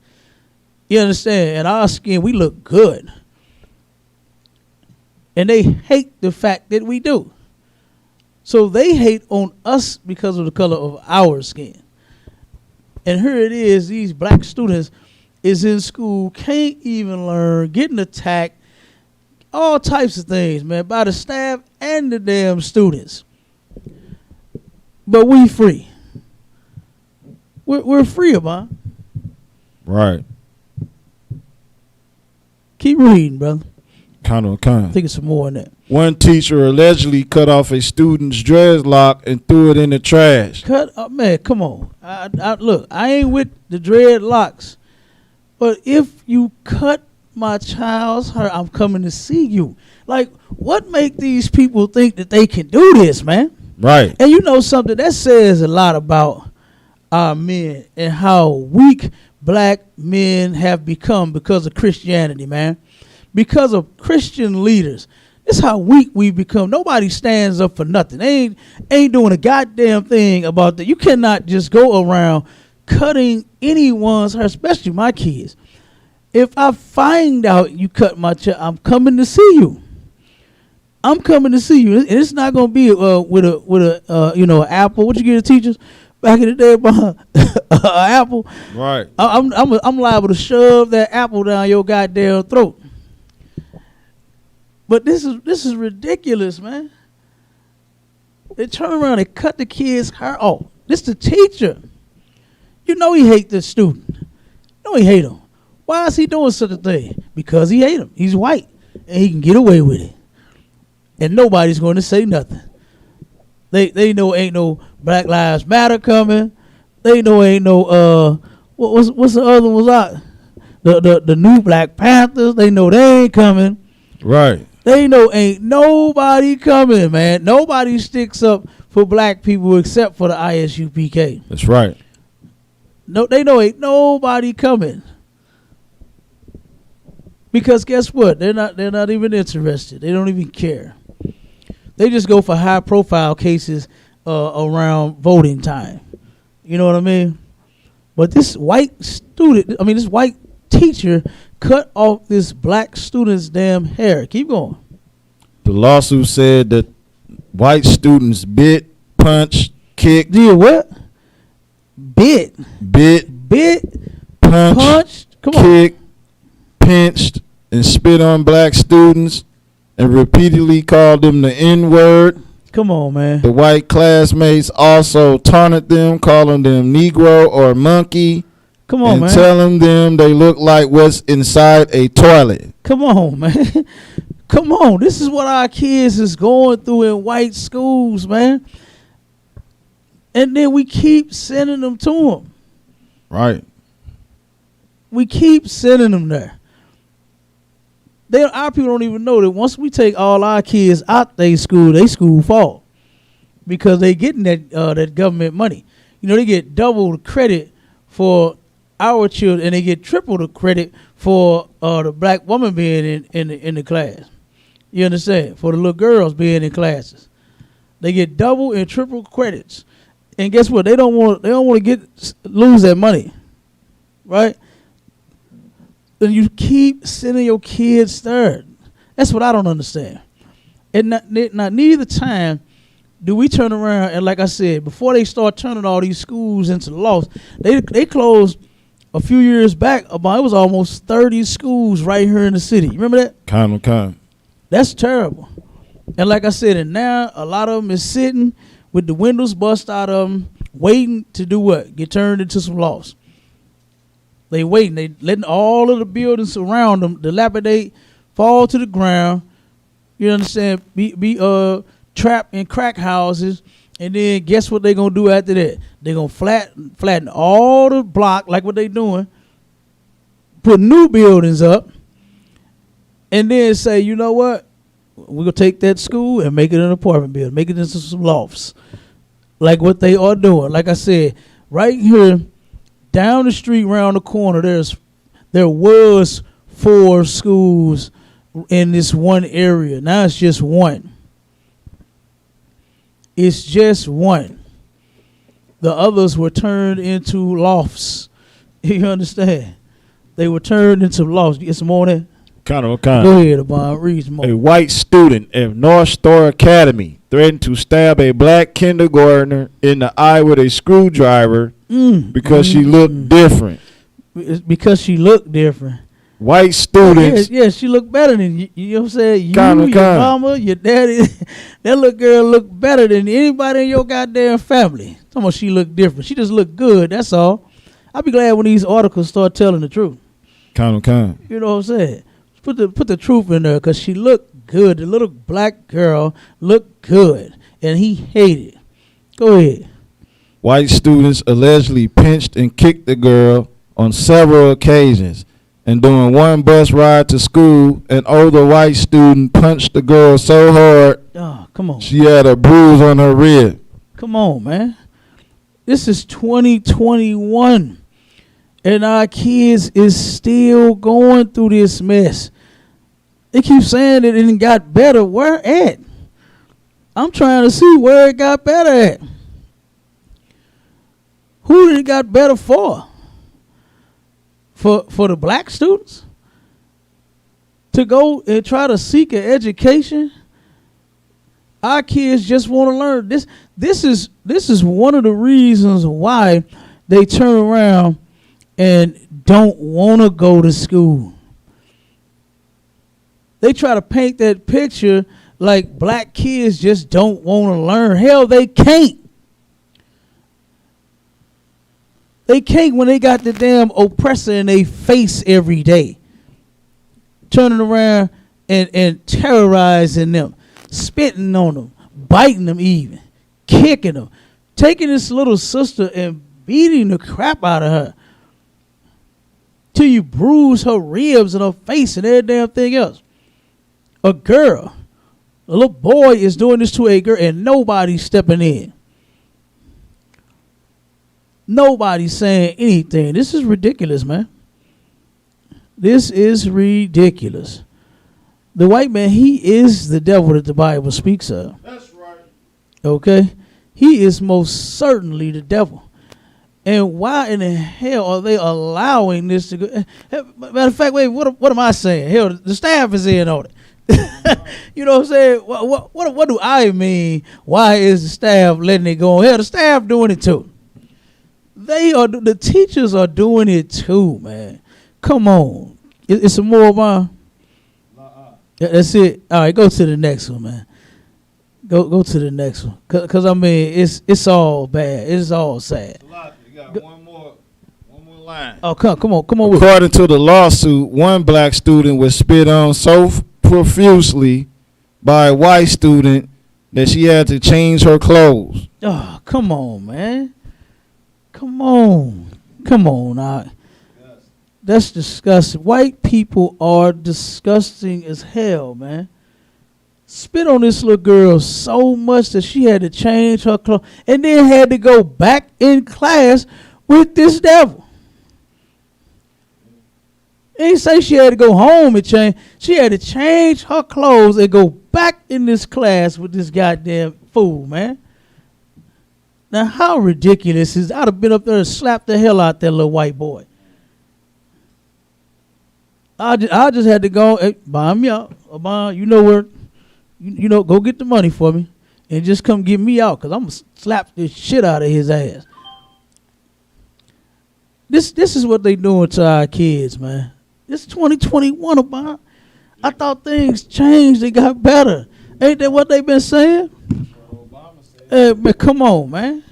You understand? And our skin, we look good. And they hate the fact that we do. So they hate on us because of the color of our skin. And here it is, these black students is in school, can't even learn, getting attacked, all types of things, man, by the staff and the damn students. But we free. We're free, man. Right. Keep reading, brother. Kind. I think it's some more in that. One teacher allegedly cut off a student's dreadlock and threw it in the trash. Cut up, man, come on. Look, I ain't with the dreadlocks. But if you cut my child's hair, I'm coming to see you. Like, what make these people think that they can do this, man? Right. And you know something, that says a lot about our men and how weak black men have become because of Christianity, man. Because of Christian leaders. This is how weak we become. Nobody stands up for nothing. They ain't doing a goddamn thing about that. You cannot just go around cutting anyone's hair, especially my kids. If I find out you cut my child, I'm coming to see you. I'm coming to see you. And it's not gonna be with a apple. What you get to teachers back in the day about an apple? Right. I'm liable to shove that apple down your goddamn throat. But this is ridiculous, man. They turn around and cut the kid's hair off. This the teacher. You know he hate the student. You know he hate him. Why is he doing such a thing? Because he hate him. He's white, and he can get away with it. And nobody's going to say nothing. They know ain't no Black Lives Matter coming. They know ain't no what's the other ones out? The new Black Panthers. They know they ain't coming. Right. They know ain't nobody coming, man. Nobody sticks up for black people except for the ISUPK. That's right. No, they know ain't nobody coming. Because guess what? They're not even interested. They don't even care. They just go for high profile cases around voting time. You know what I mean? But this white teacher cut off this black student's damn hair. Keep going. The lawsuit said that white students bit, punched, kicked. Did what? Bit, punched, come kicked, pinched, and spit on black students and repeatedly called them the N-word. Come on, man. The white classmates also taunted them, calling them Negro or monkey. Come on, and man. telling them they look like what's inside a toilet. Come on, man. Come on. This is what our kids is going through in white schools, man. And then we keep sending them to them. Right. We keep sending them there. Our people don't even know that once we take all our kids out they school fall. Because they getting that government money. You know, they get double the credit for our children, and they get triple the credit for the black woman being in the class. You understand? For the little girls being in classes, they get double and triple credits. And guess what? They don't want to lose that money, right? And you keep sending your kids there. That's what I don't understand. And not neither time do we turn around and, like I said, before they start turning all these schools into laws, they closed. A few years back, it was almost 30 schools right here in the city. You remember that? Kind. That's terrible. And like I said, and now a lot of them is sitting with the windows bust out of them, waiting to do what? Get turned into some loss. They waiting. They letting all of the buildings around them dilapidate, fall to the ground. You understand? Be trapped in crack houses. And then guess what they going to do after that? They're going to flatten all the block like what they doing, put new buildings up, and then say, you know what? We're going to take that school and make it an apartment building, make it into some lofts like what they are doing. Like I said, right here down the street around the corner, there was 4 schools in this one area. Now it's just one. It's just one. The others were turned into lofts. You understand? They were turned into lofts. Get some more of that? Kind. Go ahead, Abon. Read some more. A white student at North Star Academy threatened to stab a black kindergartner in the eye with a screwdriver because she looked different. It's because she looked different. White students. Yeah, she looked better than you. You know what I'm saying? You, Kinda. your mama, your daddy. That little girl looked better than anybody in your goddamn family. Talking about she looked different. She just looked good. That's all. I'll be glad when these articles start telling the truth. Kind. You know what I'm saying? Put the truth in there because she looked good. The little black girl looked good, and he hated it. Go ahead. White students allegedly pinched and kicked the girl on several occasions. And during one bus ride to school, an older white student punched the girl so hard Come on. she had a bruise on her rib. Come on, man. This is 2021. And our kids is still going through this mess. They keep saying that it got better. Where at? I'm trying to see where it got better at. Who did it got better for? For the black students? To go and try to seek an education? Our kids just want to learn. This is one of the reasons why they turn around and don't want to go to school. They try to paint that picture like black kids just don't want to learn. Hell, they can't. They can't when they got the damn oppressor in their face every day. Turning around and terrorizing them, spitting on them, biting them even, kicking them, taking this little sister and beating the crap out of her till you bruise her ribs and her face and every damn thing else. A girl, a little boy is doing this to a girl and nobody's stepping in. Nobody's saying anything. This is ridiculous, man. This is ridiculous. The white man, he is the devil that the Bible speaks of. That's right. Okay? He is most certainly the devil. And why in the hell are they allowing this to go? Matter of fact, wait, what am I saying? Hell, the staff is in on it. You know what I'm saying? What do I mean? Why is the staff letting it go on? Hell, the staff doing it too. The teachers are doing it too, man. Come on. It's some more, man. That's it. All right, go to the next one, man. Go to the next one. Cause I mean, it's all bad. It's all sad. You got one more line. Oh, come on with it. According to the lawsuit, one black student was spit on so profusely by a white student that she had to change her clothes. Oh, come on, man. Come on, now. That's disgusting. White people are disgusting as hell, man. Spit on this little girl so much that she had to change her clothes and then had to go back in class with this devil. Ain't say she had to go home and change. She had to change her clothes and go back in this class with this goddamn fool, man. Now, how ridiculous is I'd have been up there and slapped the hell out that little white boy. I just had to go, hey, buy me out. You know where, you know, go get the money for me and just come get me out because I'm going to slap this shit out of his ass. This is what they doing to our kids, man. It's 2021, about. I thought things changed. They got better. Ain't that what they been saying? Hey, man, come on, man.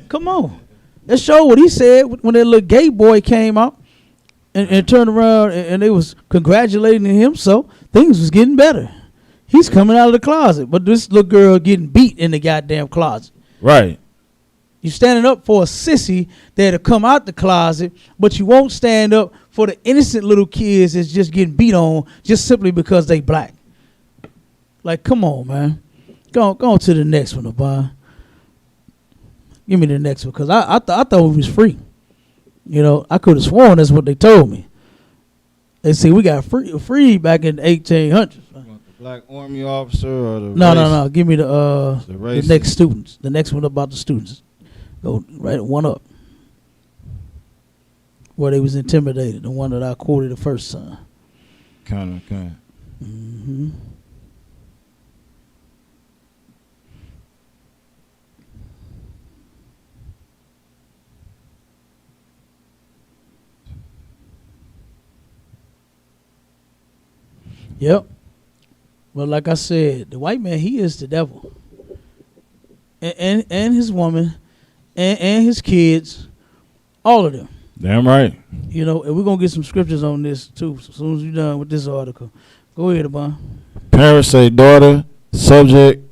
Come on. That show what he said when that little gay boy came out and turned around and they was congratulating him, so things was getting better. He's coming out of the closet, but this little girl getting beat in the goddamn closet. Right. You standing up for a sissy that'll come out the closet, but you won't stand up for the innocent little kids that's just getting beat on just simply because they black. Like, come on, man. Go on to the next one, Abba. Give me the next one, because I thought it was free. You know, I could have sworn that's what they told me. They say we got free back in the 1800s. The black army officer or the No. Give me the next students. The next one about the students. Go right one up. Where they was intimidated. The one that I quoted the first time. Kind of. Mm-hmm. Yep. But like I said, the white man, he is the devil. And his woman and his kids, all of them. Damn right. You know, and we're going to get some scriptures on this, too, as soon as you're done with this article. Go ahead, Abon. Parents say daughter subject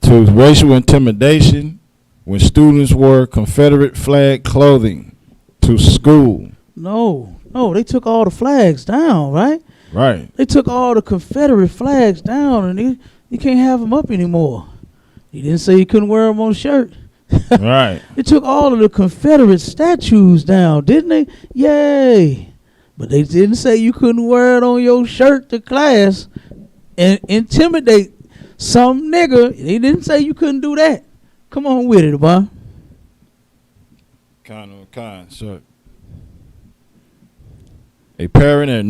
to racial intimidation when students wore Confederate flag clothing to school. No, they took all the flags down, right? Right. They took all the Confederate flags down, and you can't have them up anymore. He didn't say you couldn't wear them on a shirt. Right. They took all of the Confederate statues down, didn't they? Yay. But they didn't say you couldn't wear it on your shirt to class and intimidate some nigga. They didn't say you couldn't do that. Come on with it, boy. Kind, sir. A parent of a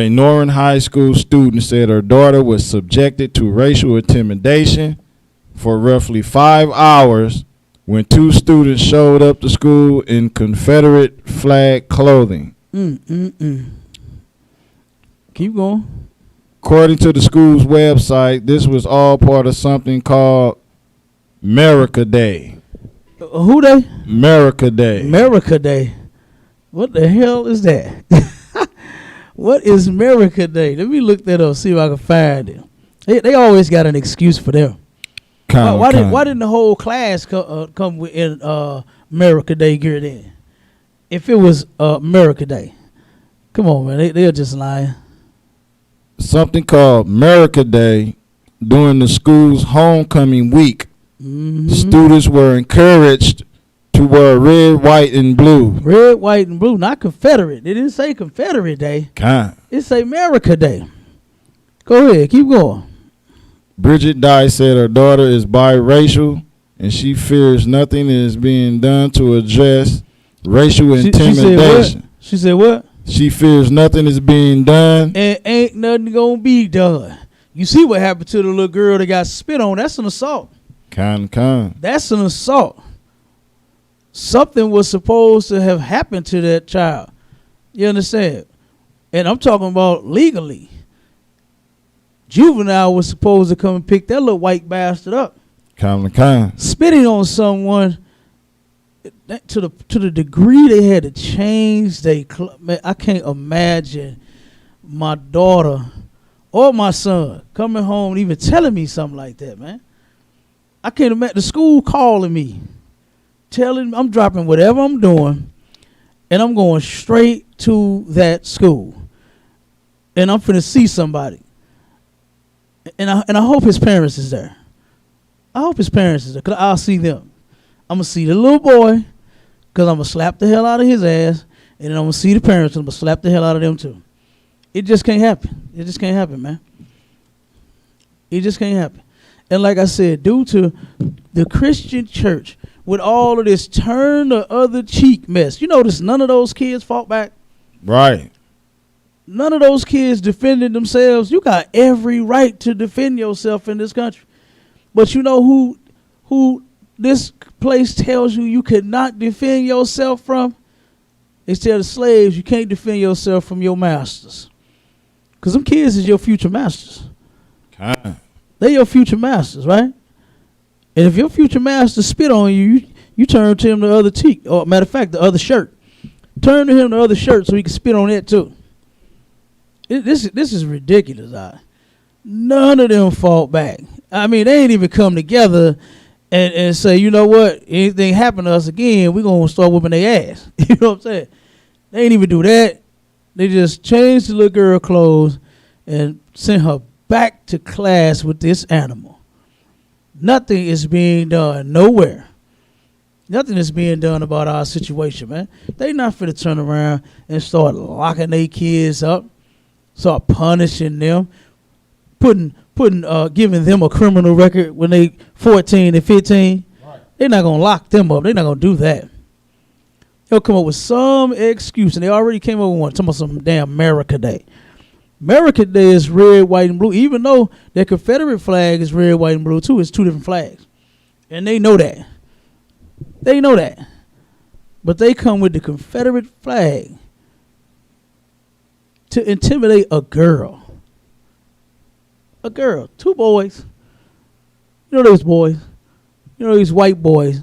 Northern High School student said her daughter was subjected to racial intimidation for roughly 5 hours when two students showed up to school in Confederate flag clothing. Keep going. According to the school's website, this was all part of something called America Day. Who they? America Day. America Day. What the hell is that? What is America Day? Let me look that up, see if I can find it. They always got an excuse for them. Why didn't the whole class come in America Day gear then? If it was America Day. Come on, man. They're just lying. Something called America Day during the school's homecoming week. Mm-hmm. Students were encouraged to wear red, white, and blue. Red, white, and blue, not Confederate. They didn't say Confederate Day. It say America Day. Go ahead, keep going. Bridget Dye said her daughter is biracial and she fears nothing is being done to address racial intimidation. She said what? She fears nothing is being done. And ain't nothing gonna be done. You see what happened to the little girl that got spit on? That's an assault. That's an assault. Something was supposed to have happened to that child. You understand? And I'm talking about legally. Juvenile was supposed to come and pick that little white bastard up. Spitting on someone to the degree they had to change man, I can't imagine my daughter or my son coming home and even telling me something like that, man. I can't imagine the school calling me, telling me I'm dropping whatever I'm doing, and I'm going straight to that school, and I'm finna see somebody, and I hope his parents is there. I hope his parents is there, because I'll see them. I'm going to see the little boy, because I'm going to slap the hell out of his ass, and then I'm going to see the parents, and I'm going to slap the hell out of them too. It just can't happen. It just can't happen, man. It just can't happen. And like I said, due to the Christian church, with all of this turn the other cheek mess, you notice none of those kids fought back. Right. None of those kids defended themselves. You got every right to defend yourself in this country. But you know who this place tells you cannot defend yourself from? They tell the slaves you can't defend yourself from your masters. Because them kids is your future masters. They're your future masters, right? And if your future master spit on you, you turn to him the other cheek. Or matter of fact, the other shirt. Turn to him the other shirt so he can spit on that too. This is ridiculous. None of them fought back. I mean, they ain't even come together and say, you know what, anything happen to us again, we're going to start whooping their ass. You know what I'm saying? They ain't even do that. They just changed the little girl clothes and sent her back to class with this animal. Nothing is being done nowhere. Nothing is being done about our situation, man. They not finna turn around and start locking their kids up, start punishing them, giving them a criminal record when they 14 and 15. Right. They're not gonna lock them up. They're not gonna do that. They'll come up with some excuse, and they already came up with one, talking about some damn America Day. America Day is red, white, and blue. Even though their Confederate flag is red, white, and blue too, it's two different flags. And they know that. They know that. But they come with the Confederate flag to intimidate a girl. A girl, 2 boys. You know those boys. You know these white boys.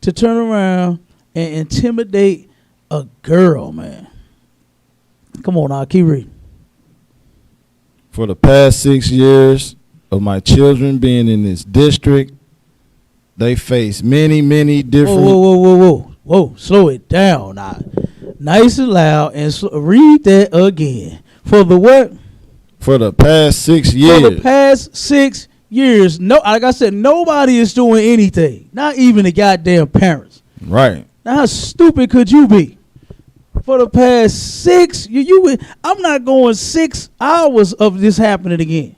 To turn around and intimidate a girl, man. Come on now, keep reading. For the past 6 years of my children being in this district, they face many, many different... Whoa. Slow it down now. Nice and loud and read that again. For the what? For the past 6 years. For the past 6 years. No, like I said, nobody is doing anything. Not even the goddamn parents. Right. Now, how stupid could you be? For the past 6, I'm not going 6 hours of this happening again.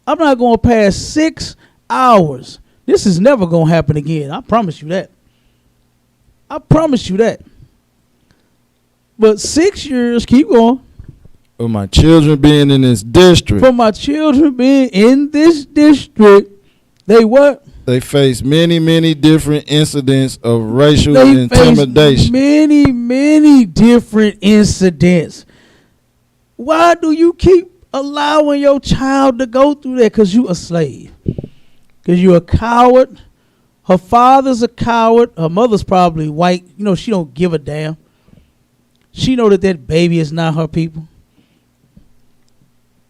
I'm not going past 6 hours. This is never going to happen again. I promise you that. I promise you that. But 6 years, keep going. For my children being in this district. For my children being in this district, they what? They face many, many different incidents of racial They intimidation. Face many different incidents. Why do you keep allowing your child to go through that? Because you a slave. Because you're a coward. Her father's a coward. Her mother's probably white. You know, she don't give a damn. She know that baby is not her people.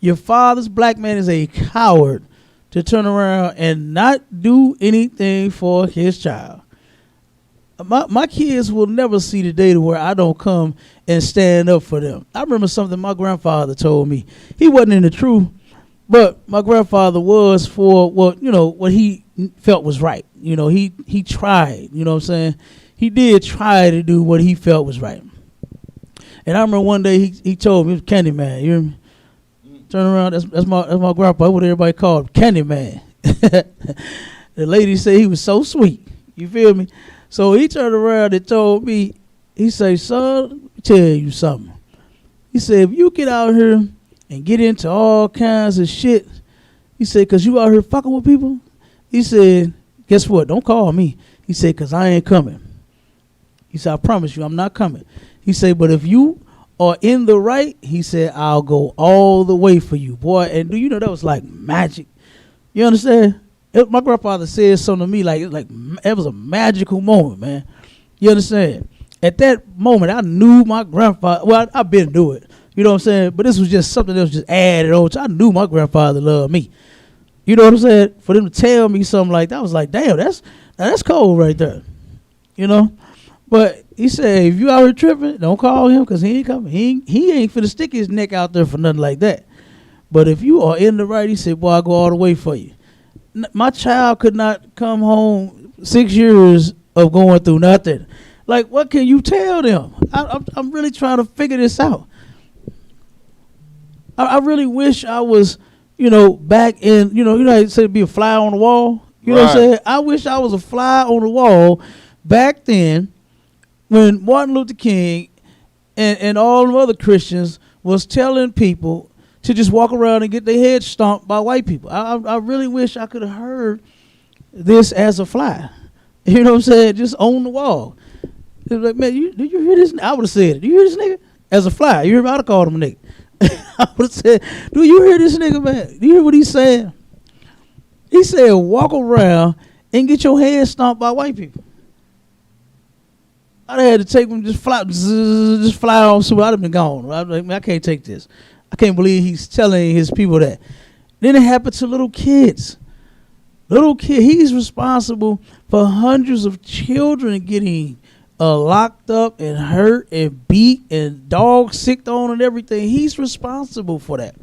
Your father's black man is a coward to turn around and not do anything for his child. My kids will never see the day to where I don't come and stand up for them. I remember something my grandfather told me. He wasn't in the truth, but my grandfather was for what he felt was right. You know, he tried, you know what I'm saying? He did try to do what he felt was right. And I remember one day he told me, it was Candyman, you hear me? Turn around, that's my grandpa, what everybody called Candyman. The lady said he was so sweet. You feel me? So he turned around and told me, he said, son, let me tell you something. He said, if you get out here and get into all kinds of shit, he said, because you out here fucking with people, he said, guess what? Don't call me. He said, because I ain't coming. He said, I promise you, I'm not coming. He said, but if you are in the right, he said, I'll go all the way for you, boy. And do you know that was like magic? You understand? My grandfather said something to me like it was a magical moment, man. You understand? At that moment, I knew my grandfather. Well, I've been through it. You know what I'm saying? But this was just something that was just added on. I knew my grandfather loved me. You know what I'm saying? For them to tell me something like that, I was like, damn, that's cold right there. You know? But he said, if you out here tripping, don't call him because he ain't coming. He ain't finna stick his neck out there for nothing like that. But if you are in the right, he said, boy, I'll go all the way for you. My child could not come home 6 years of going through nothing. Like, what can you tell them? I'm really trying to figure this out. I really wish I was, back in, I said be a fly on the wall. You know what I'm saying? I wish I was a fly on the wall back then when Martin Luther King and all the other Christians was telling people to just walk around and get their heads stomped by white people. I really wish I could have heard this as a fly. You know what I'm saying? Just on the wall. It was like, man, did you hear this? I would have said it. Do you hear this nigga? As a fly. You hear me? I would have called him a nigga. I would have said, do you hear this nigga, man? Do you hear what he's saying? He said, walk around and get your head stomped by white people. I'd have had to take him, just fly on, so I'd have been gone. I'd be like, man, I can't take this. I can't believe he's telling his people that. Then it happened to little kids. He's responsible for hundreds of children getting locked up and hurt and beat and dogs sicked on and everything. He's responsible for that.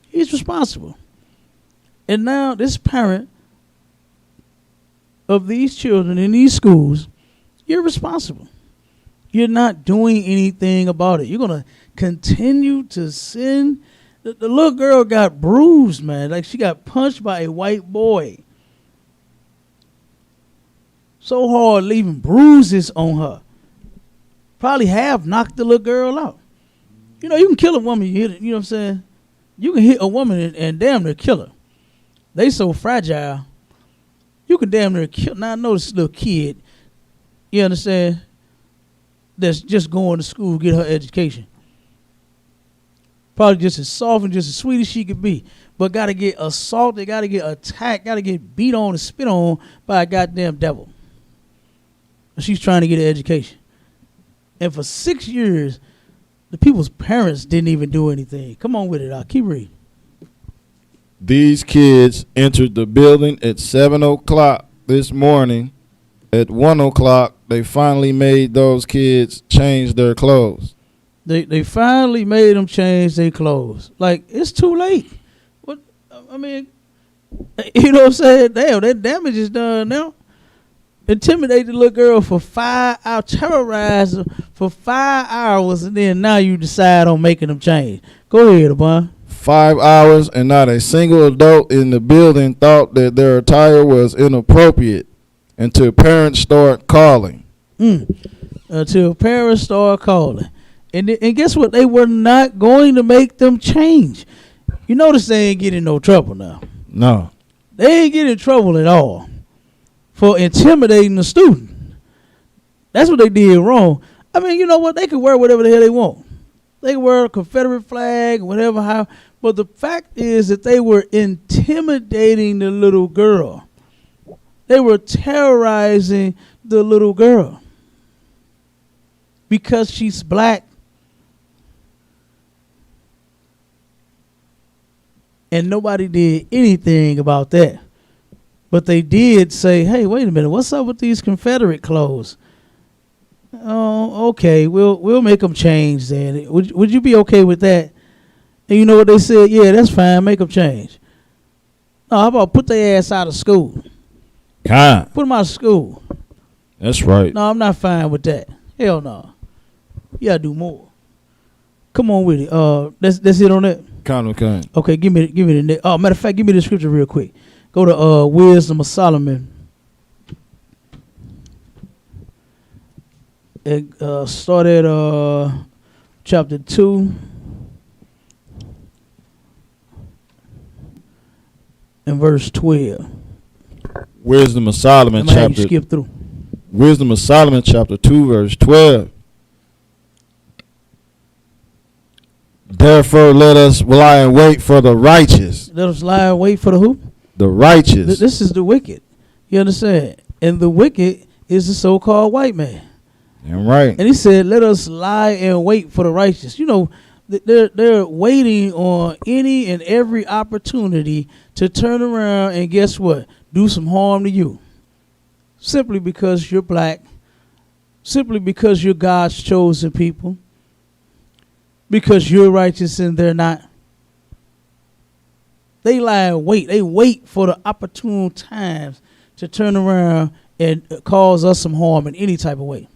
He's responsible. And now this parent of these children in these schools, you're responsible. You're not doing anything about it. You're going to continue to send. The little girl got bruised, man. Like she got punched by a white boy. So hard, leaving bruises on her. Probably half knocked the little girl out. You can kill a woman, you hit it, you know what I'm saying? You can hit a woman and damn near kill her. They so fragile. You can damn near kill. Now I know this little kid, you understand? that's just going to school to get her education. Probably just as soft and just as sweet as she could be. But got to get assaulted, got to get attacked, got to get beat on and spit on by a goddamn devil. She's trying to get an education. And for 6 years, the people's parents didn't even do anything. Come on with it. I'll keep reading. These kids entered the building at 7 o'clock this morning. At 1 o'clock, they finally made those kids change their clothes. They finally made them change their clothes. Like, it's too late. What? I mean, you know what I'm saying? Damn, that damage is done now. Intimidate the little girl for 5 hours, terrorize her for 5 hours, and then now you decide on making them change. Go ahead, Abon. 5 hours, and not a single adult in the building thought that their attire was inappropriate until parents start calling. Until parents start calling. And guess what? They were not going to make them change. You notice they ain't getting in no trouble now. No. They ain't getting in trouble at all for intimidating the student. That's what they did wrong. I mean, you know what? They could wear whatever the hell they want. They could wear a Confederate flag, whatever, how. But the fact is that they were intimidating the little girl. They were terrorizing the little girl because she's black. And nobody did anything about that. But they did say, hey, wait a minute, what's up with these Confederate clothes? Oh, okay, we'll make them change then. Would you be okay with that? And you know what they said? Yeah, that's fine, make them change. No, how about put their ass out of school? Put them out of school. That's right. No, I'm not fine with that. Hell no. You gotta do more. Come on with it. That's it on that. Kind. Okay, give me the. Oh, matter of fact, give me the scripture real quick. Go to Wisdom of Solomon. And start at chapter 2 and verse 12. Wisdom of Solomon chapter. Skip through. Wisdom of Solomon chapter 2 verse 12. Therefore, let us lie in wait for the righteous. Let us lie in wait for the who? The righteous. This is the wicked. You understand? And the wicked is the so-called white man. And right. And he said, let us lie and wait for the righteous. You know, they're waiting on any and every opportunity to turn around and guess what? Do some harm to you. Simply because you're black. Simply because you're God's chosen people. Because you're righteous and they're not. They lie and wait. They wait for the opportune times to turn around and cause us some harm in any type of way.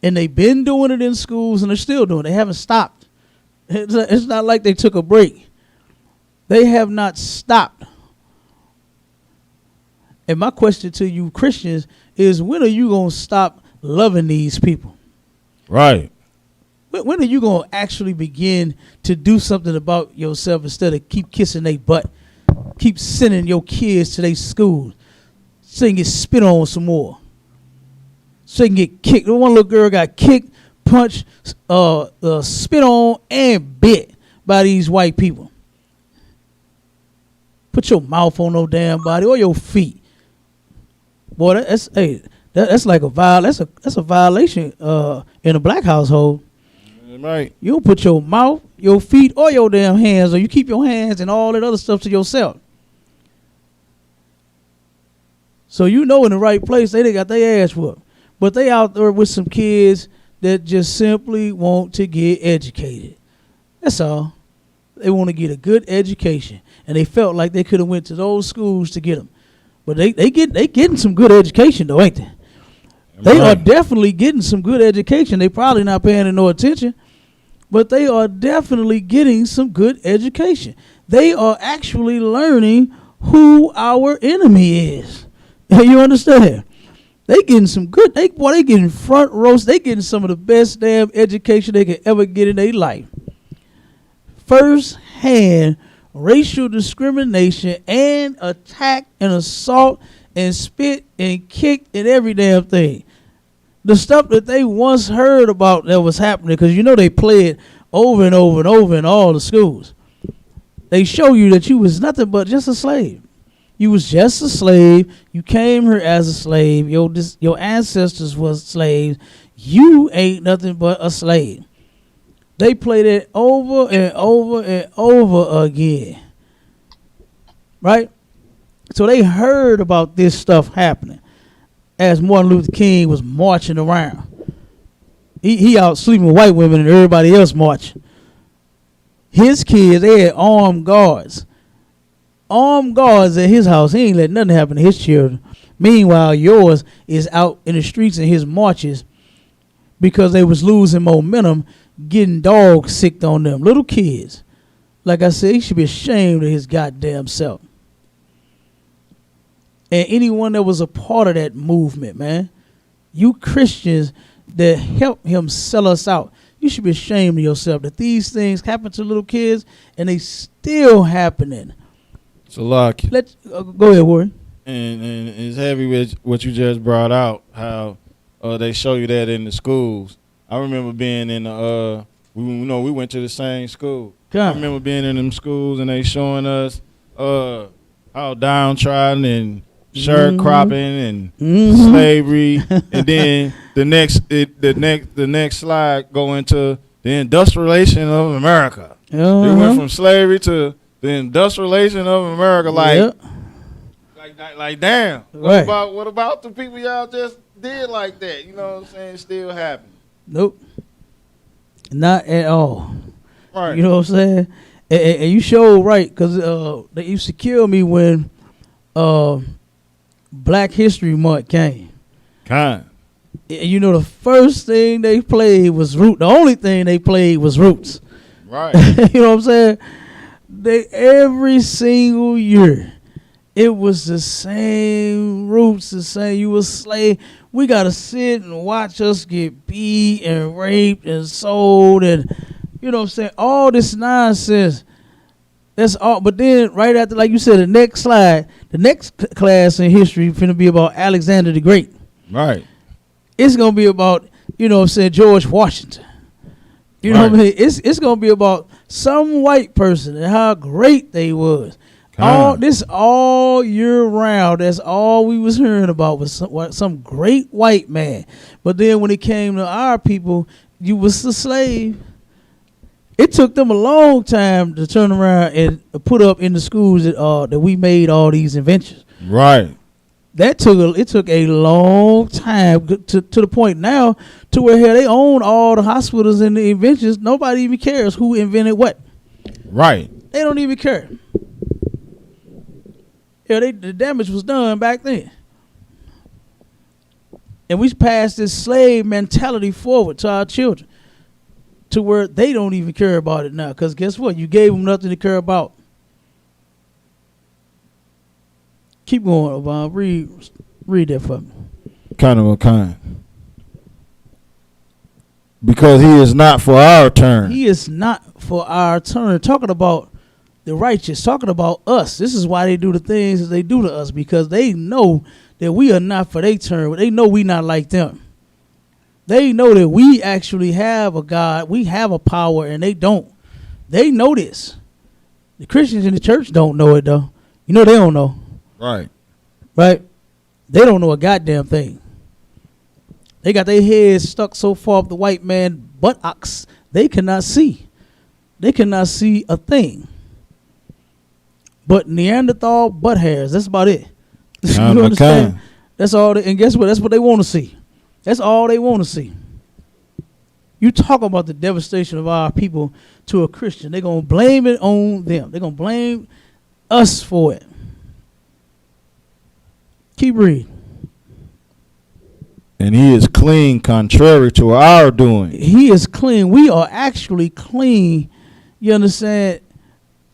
And they've been doing it in schools and they're still doing it. They haven't stopped. It's not like they took a break. They have not stopped. And my question to you Christians is, when are you going to stop loving these people? Right. When are you going to actually begin to do something about yourself instead of keep kissing their butt? Keep sending your kids to their school so they can get spit on some more. So they can get kicked. One little girl got kicked, punched, spit on, and bit by these white people. Put your mouth on no damn body or your feet. Boy, that's like that's a violation in a black household. Right. You don't put your mouth, your feet, or your damn hands, or you keep your hands and all that other stuff to yourself. So you know in the right place, they got their ass whooped. But they out there with some kids that just simply want to get educated. That's all. They want to get a good education. And they felt like they could have went to those schools to get them. But they getting some good education, though, ain't they? They are definitely getting some good education. They probably not paying it no attention, but they are definitely getting some good education. They are actually learning who our enemy is. You understand? They getting some good. They getting front rows. They getting some of the best damn education they could ever get in their life. First hand racial discrimination and attack and assault and spit and kick and every damn thing. the stuff that they once heard about that was happening, because you know they play it over and over and over in all the schools. They show you that you was nothing but just a slave. You was just a slave. You came here as a slave. Your ancestors was slaves. You ain't nothing but a slave. They played it over and over and over again. Right? So they heard about this stuff happening as Martin Luther King was marching around. He out sleeping with white women and everybody else marching. His kids, they had armed guards. Armed guards at his house. He ain't let nothing happen to his children. Meanwhile, yours is out in the streets in his marches because they was losing momentum, getting dogs sicked on them. Little kids. Like I said, he should be ashamed of his goddamn self. And anyone that was a part of that movement, man, you Christians that helped him sell us out, you should be ashamed of yourself that these things happen to little kids and they still happening. So, Lucky. Let's go ahead, Warren. And it's heavy with what you just brought out, how they show you that in the schools. I remember being in the, we went to the same school. I remember being in them schools and they showing us how downtrodden and sharecropping and slavery, and then the next slide go into the industrialization of America. They went from slavery to the industrialization of America. Like damn. Right. What about the people y'all just did like that? You know what I'm saying? Still happening. Nope. Not at all. Right. You know what I'm saying? And you showed right, because they used to kill me when Black History Month came. Kind. You know, the first thing they played was Roots. The only thing they played was Roots. Right. You know what I'm saying? Every single year, it was the same Roots, the same. You was slave. We got to sit and watch us get beat and raped and sold and, you know what I'm saying, all this nonsense. That's all. But then right after, like you said, the next slide, the next class in history is going to be about Alexander the Great. Right. It's going to be about, you know what I'm saying, George Washington. You know what I mean? It's going to be about some white person and how great they was. All year round, that's all we was hearing about was some great white man. But then when it came to our people, you was a slave. It took them a long time to turn around and put up in the schools that we made all these inventions. Right. It took a long time to the point now to where here they own all the hospitals and the inventions. Nobody even cares who invented what. Right. They don't even care. Yeah, the damage was done back then. And we passed this slave mentality forward to our children to where they don't even care about it now. Because guess what? You gave them nothing to care about. Keep going, Obama. Read that for me. Kind of a kind. Because he is not for our turn. He is not for our turn. Talking about the righteous, talking about us. This is why they do the things that they do to us, because they know that we are not for their turn. They know we not like them. They know that we actually have a God, we have a power, and they don't. They know this. The Christians in the church don't know it, though. You know they don't know. Right. Right? They don't know a goddamn thing. They got their heads stuck so far up the white man's buttocks, they cannot see. They cannot see a thing. But Neanderthal butt hairs, that's about it. You understand? That's all. And guess what? That's what they want to see. That's all they want to see. You talk about the devastation of our people to a Christian, they're going to blame it on them. They're going to blame us for it. Keep reading. And he is clean contrary to our doing. He is clean. We are actually clean, you understand,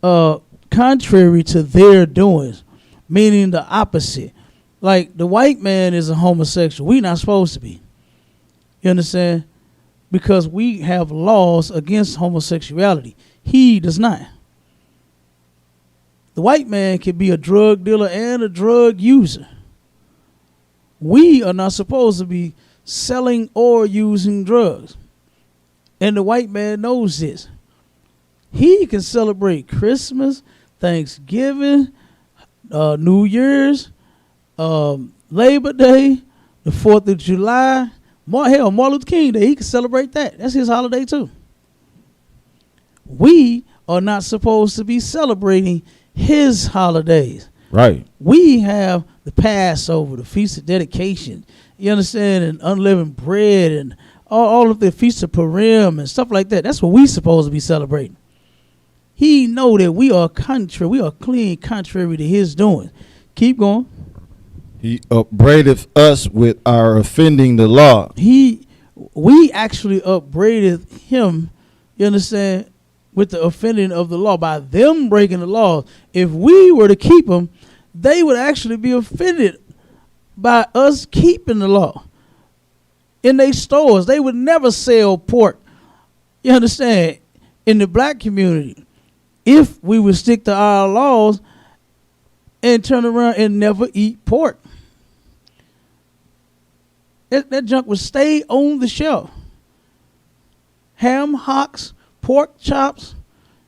contrary to their doings, meaning the opposite. Like the white man is a homosexual. We not supposed to be. You understand? Because we have laws against homosexuality. He does not. The white man can be a drug dealer and a drug user. We are not supposed to be selling or using drugs. And the white man knows this. He can celebrate Christmas, Thanksgiving, New Year's, Labor Day, the 4th of July, Martin Luther King Day. He can celebrate that. That's his holiday too. We are not supposed to be celebrating his holidays. Right. We have the Passover, the Feast of Dedication, you understand, and unleavened bread, and all of the Feast of Purim and stuff like that. That's what we supposed to be celebrating. He know that we are clean contrary to his doing. Keep going. He upbraideth us with our offending the law. We actually upbraided him, you understand, with the offending of the law by them breaking the law. If we were to keep them, they would actually be offended by us keeping the law. In their stores, they would never sell pork, you understand, in the black community, if we would stick to our laws and turn around and never eat pork. That junk would stay on the shelf. Ham hocks, pork chops,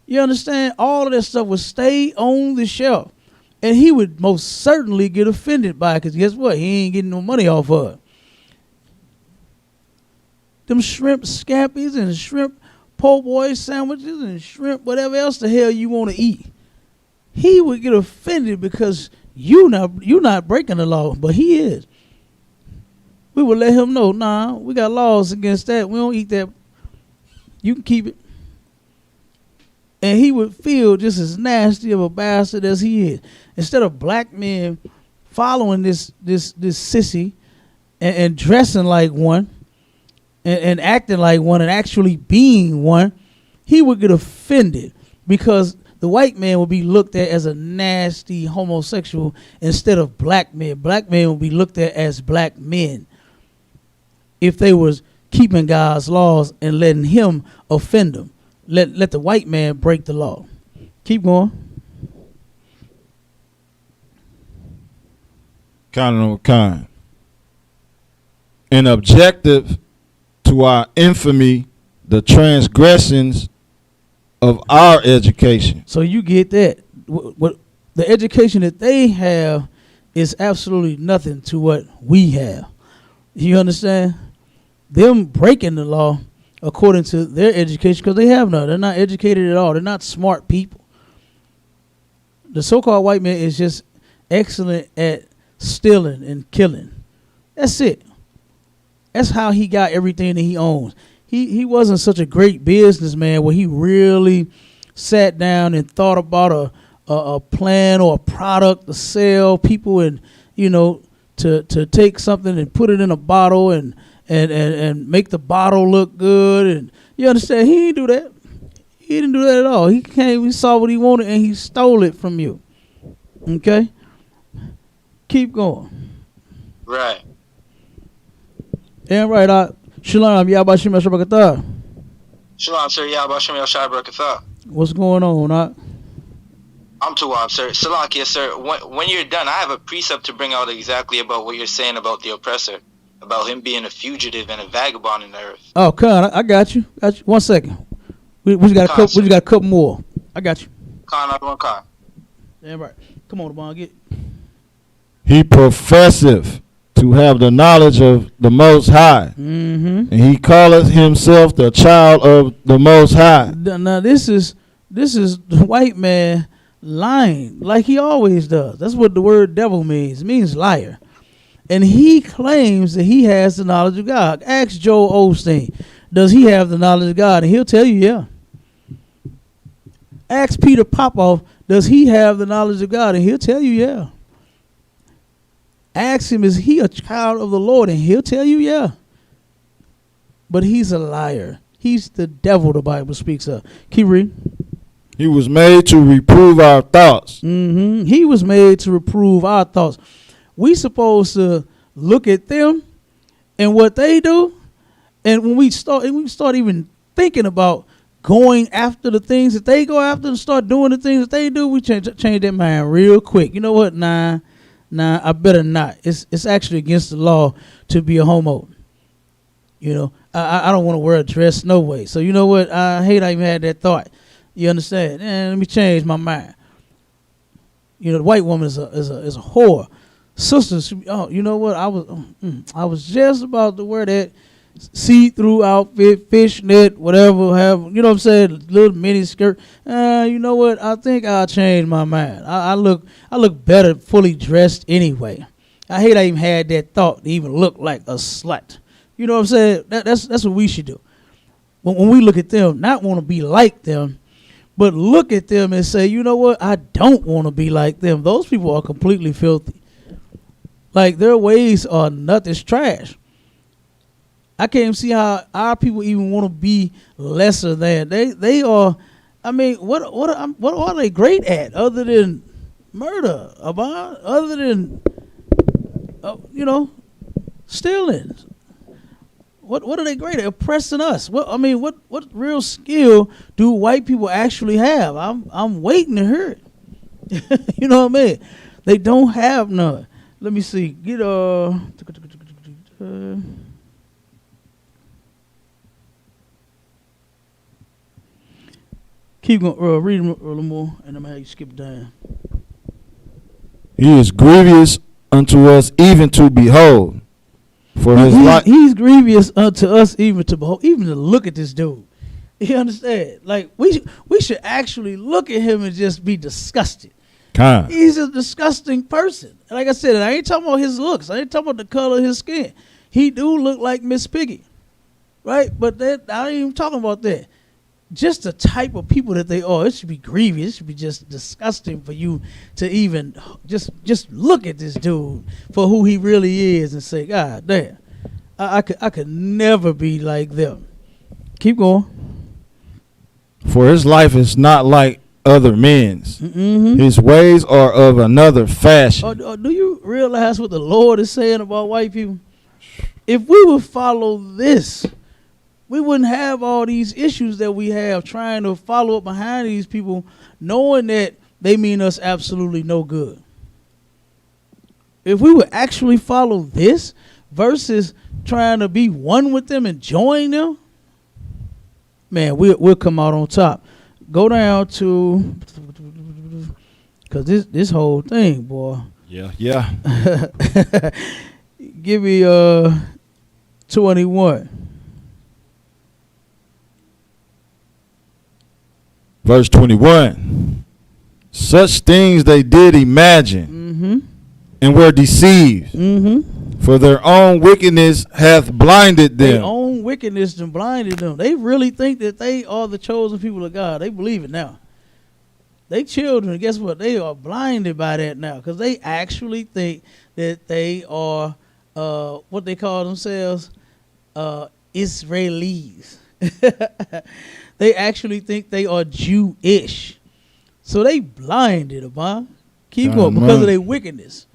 you understand, all of that stuff would stay on the shelf. And he would most certainly get offended by it, because guess what? He ain't getting no money off of it. Them shrimp scampies and shrimp po' boy sandwiches and shrimp whatever else the hell you want to eat. He would get offended because you not breaking the law, but he is. We would let him know, nah, we got laws against that. We don't eat that. You can keep it. And he would feel just as nasty of a bastard as he is. Instead of black men following this sissy and dressing like one and acting like one and actually being one, he would get offended because the white man would be looked at as a nasty homosexual instead of black men. Black men would be looked at as black men if they was keeping God's laws and letting him offend them. Let the white man break the law. Keep going. Kind. An objective to our infamy, the transgressions of our education. So you get that. What the education that they have is absolutely nothing to what we have. You understand? Them breaking the law according to their education, because they have none. They're not educated at all. They're not smart people. The so-called white man is just excellent at stealing and killing. That's it. That's how he got everything that he owns. He wasn't such a great businessman where he really sat down and thought about a plan or a product to sell people, and to take something and put it in a bottle and make the bottle look good. And you understand, he didn't do that. He didn't do that at all. He came, he saw what he wanted, and he stole it from you. Okay? Keep going. Right. And right, Shalom, Yabashim Shabakatah. Shalom, sir. Yabashim Shabakatah. What's going on, I'm too on, sir. Salakia, sir. When you're done, I have a precept to bring out exactly about what you're saying about the oppressor, about him being a fugitive and a vagabond in the earth. Oh, Con, I got you. 1 second. We just got a couple more. I got you. Con, I want Con. Yeah, right. Come on, Devon, get. He professeth to have the knowledge of the Most High, and he calleth himself the child of the Most High. Now this is the white man lying like he always does. That's what the word devil means. It means liar. And he claims that he has the knowledge of God. Ask Joel Osteen, does he have the knowledge of God? And he'll tell you, yeah. Ask Peter Popoff, does he have the knowledge of God? And he'll tell you, yeah. Ask him, is he a child of the Lord? And he'll tell you, yeah. But he's a liar. He's the devil, the Bible speaks of. Keep reading. He was made to reprove our thoughts. He was made to reprove our thoughts. We supposed to look at them and what they do, and when we start even thinking about going after the things that they go after and start doing the things that they do, we change that mind real quick. You know what? Nah, I better not. It's actually against the law to be a homo. You know, I don't want to wear a dress no way. So you know what? I hate I even had that thought. You understand? Let me change my mind. You know, the white woman is a whore. Sisters, oh, you know what? I was just about to wear that see-through outfit, fishnet, whatever, have, you know what I'm saying, little mini skirt. You know what? I think I'll change my mind. I look better fully dressed anyway. I hate I even had that thought to even look like a slut. You know what I'm saying? That's what we should do. When we look at them, not want to be like them, but look at them and say, you know what? I don't want to be like them. Those people are completely filthy. Like, their ways are nothing's trash. I can't even see how our people even want to be lesser than. They are, I mean, what are they great at other than murder, other than, you know, stealing? What are they great at? Oppressing us. What real skill do white people actually have? I'm waiting to hear it. You know what I mean? They don't have none. Let me see. Keep going. Read a little more, and I'm gonna have you skip down. He is grievous unto us, even to behold. For his life, he's grievous unto us, even to behold, even to look at this dude. You understand? Like, we should actually look at him and just be disgusted. He's a disgusting person. Like I said, I ain't talking about his looks. I ain't talking about the color of his skin. He do look like Miss Piggy, right? But I ain't even talking about that. Just the type of people that they are, it should be grievous. It should be just disgusting for you to even just look at this dude for who he really is and say, God damn, I could never be like them. Keep going. For his life is not like other men's. Mm-hmm. His ways are of another fashion. Do you realize what the Lord is saying about white people? If we would follow this, we wouldn't have all these issues that we have trying to follow up behind these people, knowing that they mean us absolutely no good. If we would actually follow this versus trying to be one with them and join them, man, we'll come out on top. Go down to, because this whole thing, boy. Yeah. Give me 21. Verse 21. Such things they did imagine and were deceived. For their own wickedness hath blinded them. Their own wickedness and blinded them. They really think that they are the chosen people of God. They believe it now. They children, guess what? They are blinded by that now because they actually think that they are what they call themselves, Israelis. They actually think they are Jewish. So they blinded about. Keep going because of their wickedness.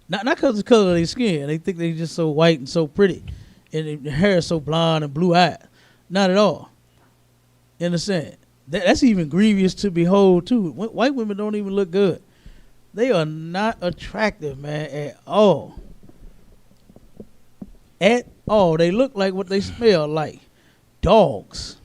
Not because of the color of their skin. They think they're just so white and so pretty. And their hair is so blonde and blue-eyed. Not at all. You understand? That's even grievous to behold, too. White women don't even look good. They are not attractive, man, at all. At all. They look like what they smell like. Dogs.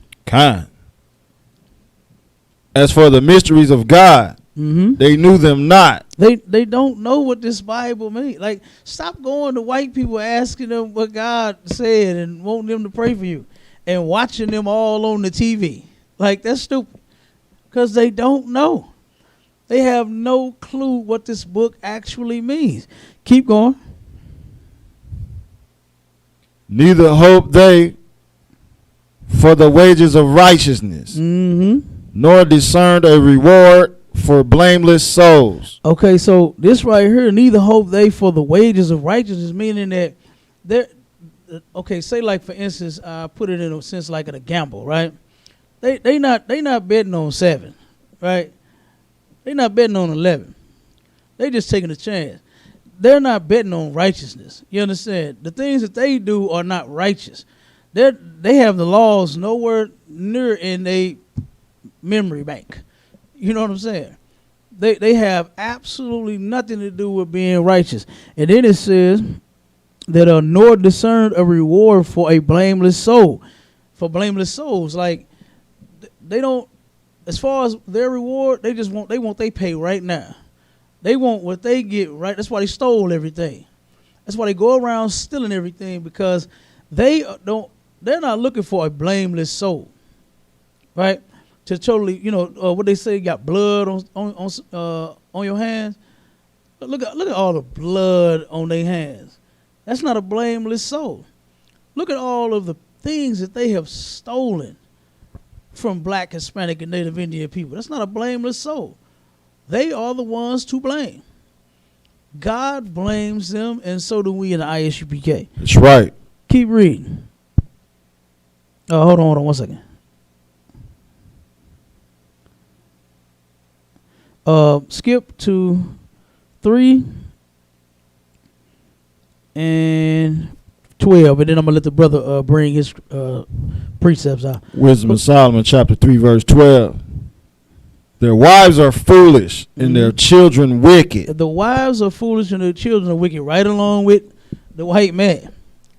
As for the mysteries of God, they knew them not. They don't know what this Bible means. Like, stop going to white people asking them what God said and wanting them to pray for you and watching them all on the TV. Like, that's stupid because they don't know. They have no clue what this book actually means. Keep going. Neither hope they for the wages of righteousness, nor discerned a reward for blameless souls. Okay, so this right here, neither hope they for the wages of righteousness, meaning that they're, okay, say like for instance, put it in a sense like in a gamble, right? They not betting on 7, right? They not betting on 11. They just taking a chance. They're not betting on righteousness. You understand? The things that they do are not righteous. They have the laws nowhere near in their memory bank. You know what I'm saying? They have absolutely nothing to do with being righteous. And then it says, that are nor discern a reward for a blameless soul. For blameless souls, like they don't. As far as their reward, they want they pay right now. They want what they get right. That's why they stole everything. That's why they go around stealing everything, because they're not looking for a blameless soul, right? To totally, what they say, got blood on your hands. Look at all the blood on their hands. That's not a blameless soul. Look at all of the things that they have stolen from Black, Hispanic, and Native Indian people. That's not a blameless soul. They are the ones to blame. God blames them, and so do we in the ISUPK. That's right. Keep reading. Hold on 1 second. Skip to 3 and 12, and then I'm gonna let the brother bring his precepts out. Wisdom of Solomon, chapter 3, verse 12. Their wives are foolish, and their children wicked. The wives are foolish, and their children are wicked, right along with the white man.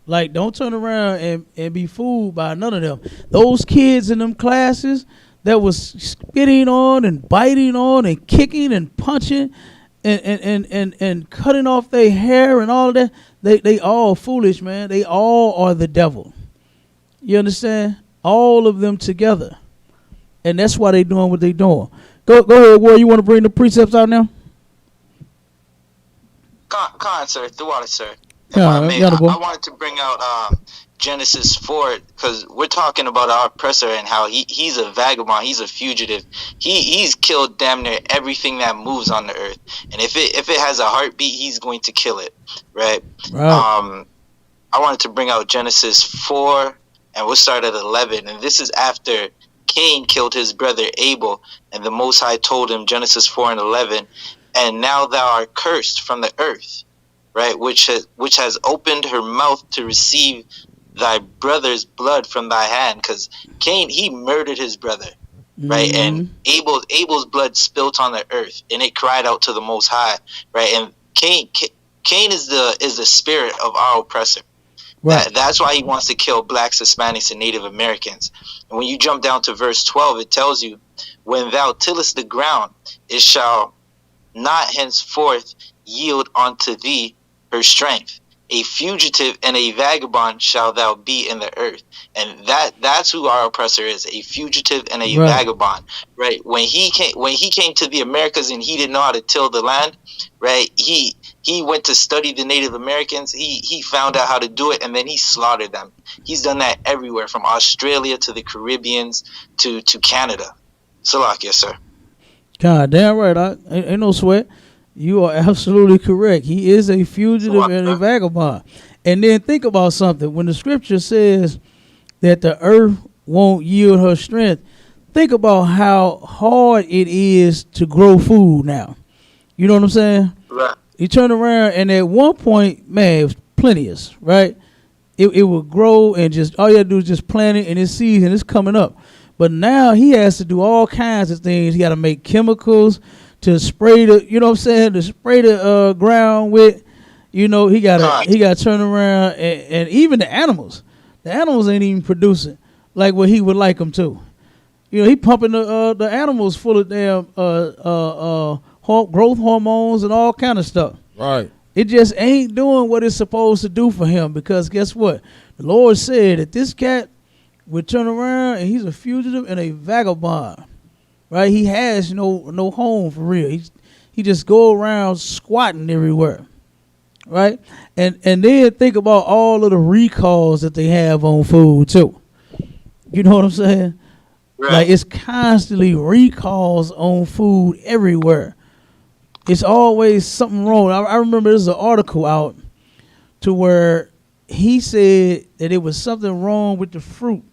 Like, don't turn around and be fooled by none of them. Those kids in them classes that was spitting on and biting on and kicking and punching and cutting off their hair and all of that, they all foolish, man. They all are the devil. You understand? All of them together. And that's why they doing what they doing. Go ahead, War. You want to bring the precepts out now? Con, sir. Throughout it, sir. Yeah, I wanted to bring out Genesis 4, because we're talking about our oppressor and how he's a vagabond, he's a fugitive. He's killed damn near everything that moves on the earth, and if it has a heartbeat, he's going to kill it, right? I wanted to bring out Genesis 4, and we'll start at 11, and this is after Cain killed his brother Abel, and the Most High told him, Genesis 4 and 11, and now thou art cursed from the earth, right, which has opened her mouth to receive thy brother's blood from thy hand, because Cain, he murdered his brother, right, and Abel's blood spilt on the earth, and it cried out to the Most High, right, and Cain is the spirit of our oppressor. Right. That's why he wants to kill blacks, Hispanics, and Native Americans. And when you jump down to verse 12, it tells you, when thou tillest the ground, it shall not henceforth yield unto thee her strength. A fugitive and a vagabond shall thou be in the earth. And that's who our oppressor is, a fugitive and a vagabond, right? When he came to the Americas and he didn't know how to till the land, right? He went to study the Native Americans. He found out how to do it, and then he slaughtered them. He's done that everywhere, from Australia to the Caribbeans to Canada. Salak, yes, sir. God damn right. Ain't no sweat. You are absolutely correct. He is a fugitive and a vagabond. And then think about something. When the scripture says that the earth won't yield her strength, think about how hard it is to grow food now. You know what I'm saying? Right. You turn around, and at one point, man, it was plenteous, right? It would grow, and just all you have to do is just plant it, and it's season, it's coming up. But now he has to do all kinds of things. He got to make chemicals to spray the, you know what I'm saying, to spray the ground with. You know, he got to turn around, and even the animals ain't even producing like what he would like them to. You know, he pumping the animals full of damn growth hormones and all kind of stuff. Right. It just ain't doing what it's supposed to do for him, because guess what? The Lord said that this cat would turn around, and he's a fugitive and a vagabond. Right? He has no home for real. He just go around squatting everywhere. Right? And then think about all of the recalls that they have on food too. You know what I'm saying? Right. Like, it's constantly recalls on food everywhere. It's always something wrong. I remember there's an article out to where he said that it was something wrong with the fruit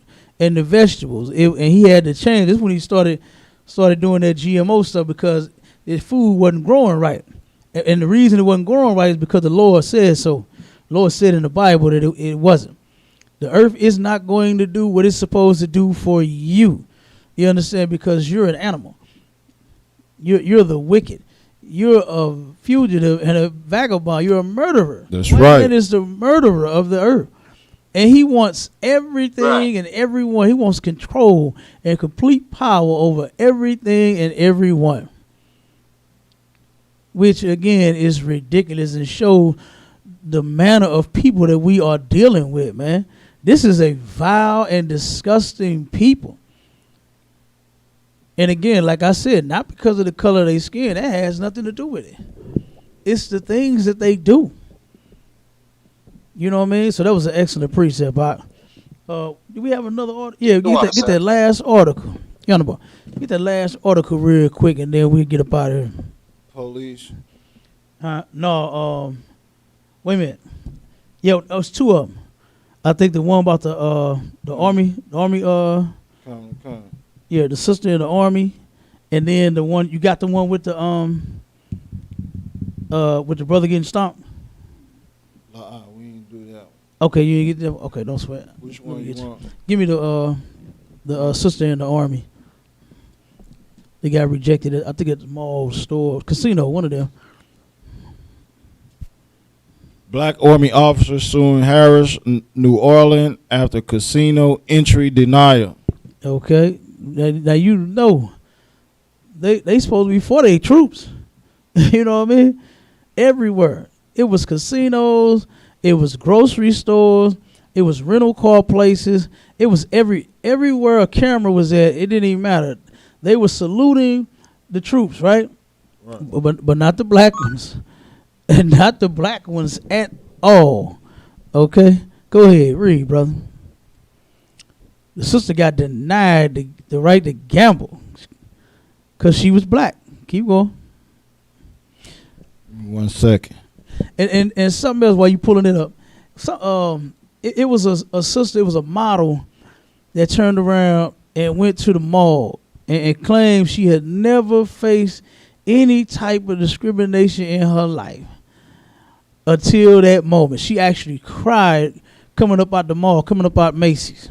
and the vegetables, and he had to change. This is when he started doing that GMO stuff, because his food wasn't growing right. And the reason it wasn't growing right is because the Lord said so. The Lord said in the Bible that it wasn't. The earth is not going to do what it's supposed to do for you. You understand? Because you're an animal. You're the wicked. you're a fugitive and a vagabond. You're a murderer. That's White right. man is the murderer of the earth. And he wants everything and everyone. He wants control and complete power over everything and everyone. Which, again, is ridiculous and shows the manner of people that we are dealing with, man. This is a vile and disgusting people. And again, like I said, not because of the color of their skin. That has nothing to do with it. It's the things that they do. You know what I mean? So that was an excellent precept. Do we have another article? Yeah, get that last article. Get that last article real quick, and then we'll get up out of here. Police. No, wait a minute. Yeah, there was two of them. I think the one about the army, yeah, the sister in the army, and then the one you got the one with the brother getting stomped. We didn't do that. Okay, you didn't get them. Okay, don't sweat. Which one you want? Give me the sister in the army. They got rejected. I think at the mall, store, casino, one of them. Black Army officer suing Harris, New Orleans after casino entry denial. Okay, now you know they supposed to be for their troops. You know what I mean? Everywhere. It was casinos. It was grocery stores. It was rental car places. It was everywhere a camera was at. It didn't even matter. They were saluting the troops, right? But not the black ones. And not the black ones at all. Okay? Go ahead. Read, brother. The sister got denied the right to gamble because she was black. Keep going. 1 second. And something else while you pulling it up. So, it was a sister, it was a model that turned around and went to the mall and claimed she had never faced any type of discrimination in her life until that moment. She actually cried coming up out the mall, coming up out Macy's.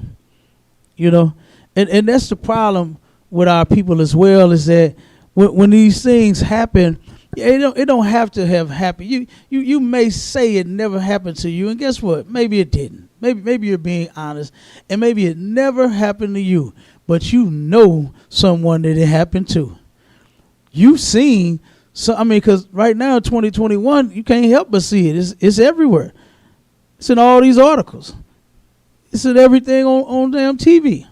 You know? And that's the problem with our people as well, is that when these things happen, it don't have to have happened. You may say it never happened to you, and guess what? Maybe it didn't. Maybe you're being honest, and maybe it never happened to you, but you know someone that it happened to. You've seen, because right now, 2021, you can't help but see it. It's everywhere. It's in all these articles. It's in everything on damn TV.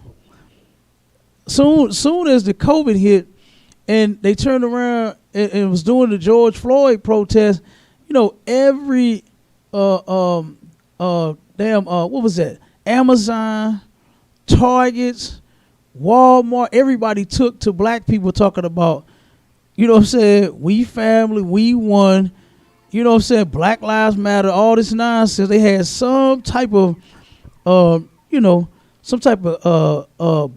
Soon as the COVID hit, and they turned around and was doing the George Floyd protest, every what was that? Amazon, Targets, Walmart, everybody took to black people talking about, we family, we won, Black Lives Matter, all this nonsense. They had some type of,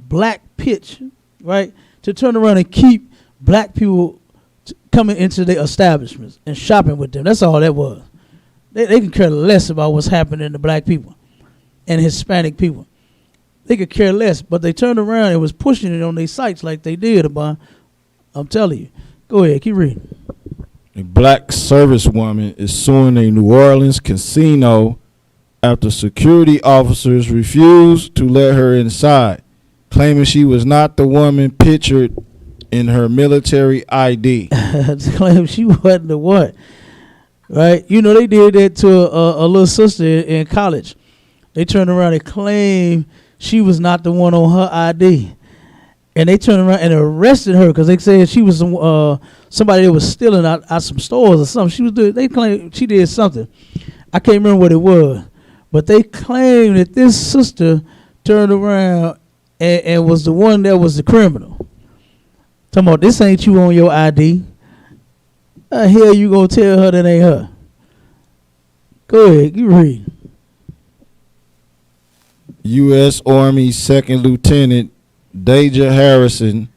black pitch, right, to turn around and keep black people coming into their establishments and shopping with them. That's all that was. They can care less about what's happening to black people and Hispanic people. They could care less, but they turned around and was pushing it on their sites like they did about. I'm telling you. Go ahead, keep reading. A black servicewoman is suing a New Orleans casino after security officers refused to let her inside, claiming she was not the woman pictured in her military ID. Claim she wasn't the one, right? They did that to a little sister in college. They turned around and claimed she was not the one on her ID. And they turned around and arrested her because they said she was somebody that was stealing out some stores or something. They claimed she did something. I can't remember what it was. But they claimed that this sister turned around and was the one that was the criminal. Talking about, this ain't you on your ID. How the hell you gonna tell her that ain't her? Go ahead, you read. U.S. Army Second Lieutenant Deja Harrison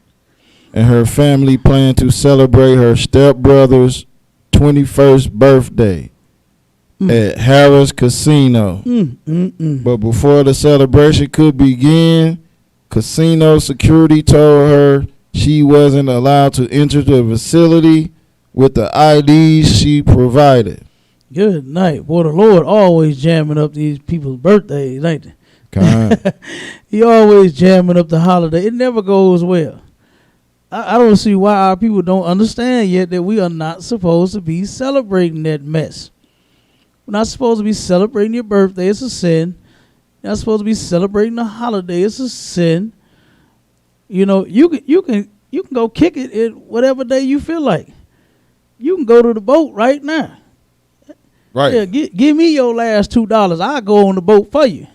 and her family plan to celebrate her stepbrother's 21st birthday at Harris Casino. But before the celebration could begin, casino security told her she wasn't allowed to enter the facility with the IDs she provided. Good night. Boy, the Lord always jamming up these people's birthdays, ain't they? Kind. He always jamming up the holiday. It never goes well. I don't see why our people don't understand yet that we are not supposed to be celebrating that mess. We're not supposed to be celebrating your birthday. It's a sin. You're not supposed to be celebrating the holiday. It's a sin. You know, you can go kick it at whatever day you feel like. You can go to the boat right now. Right. Yeah, give me your last $2. I'll go on the boat for you.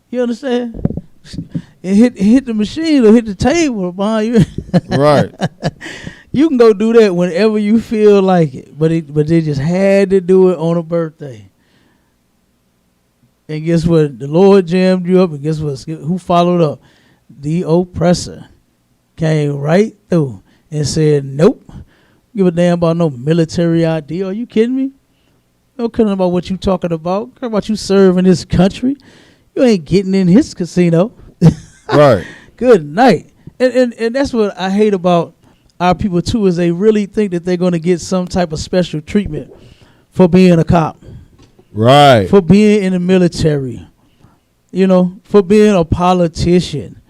You understand? And hit the machine or hit the table behind you. Right. You can go do that whenever you feel like it. But they just had to do it on a birthday. And guess what? The Lord jammed you up, and guess what? Who followed up? The oppressor came right through and said, nope. Give a damn about no military ID. Are you kidding me? Don't care about what you talking about. Care about you serving this country. You ain't getting in his casino. Right. Good night. And that's what I hate about our people too, is they really think that they're going to get some type of special treatment for being a cop. Right. For being in the military. You know, for being a politician.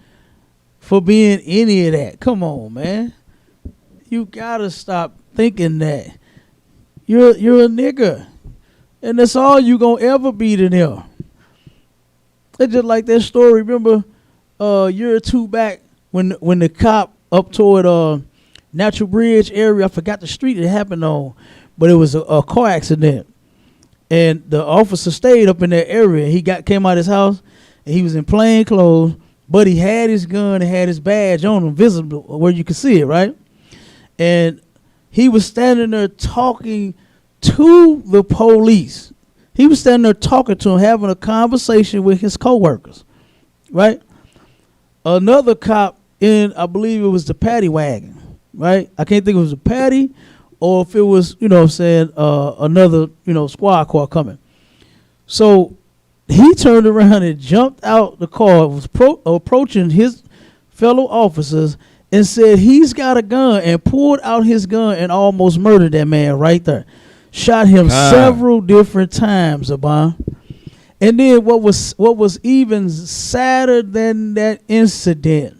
For being any of that. Come on, man. You got to stop thinking that. You're a nigga. And that's all you going to ever be to them. It's just like that story. Remember a year or two back when the cop up toward Natural Bridge area, I forgot the street it happened on, but it was a car accident. And the officer stayed up in that area. He came out of his house, and he was in plain clothes, but he had his gun and had his badge on him, visible where you could see it, right? And he was standing there talking to the police. He was standing there talking to him, having a conversation with his coworkers, right? Another cop I believe it was the paddy wagon, right? I can't think if it was a paddy or if it was, you know what I'm saying, another, squad car coming. So he turned around and jumped out the car, was approaching his fellow officers and said he's got a gun, and pulled out his gun and almost murdered that man right there. Shot him several different times, Abon. And then what was even sadder than that incident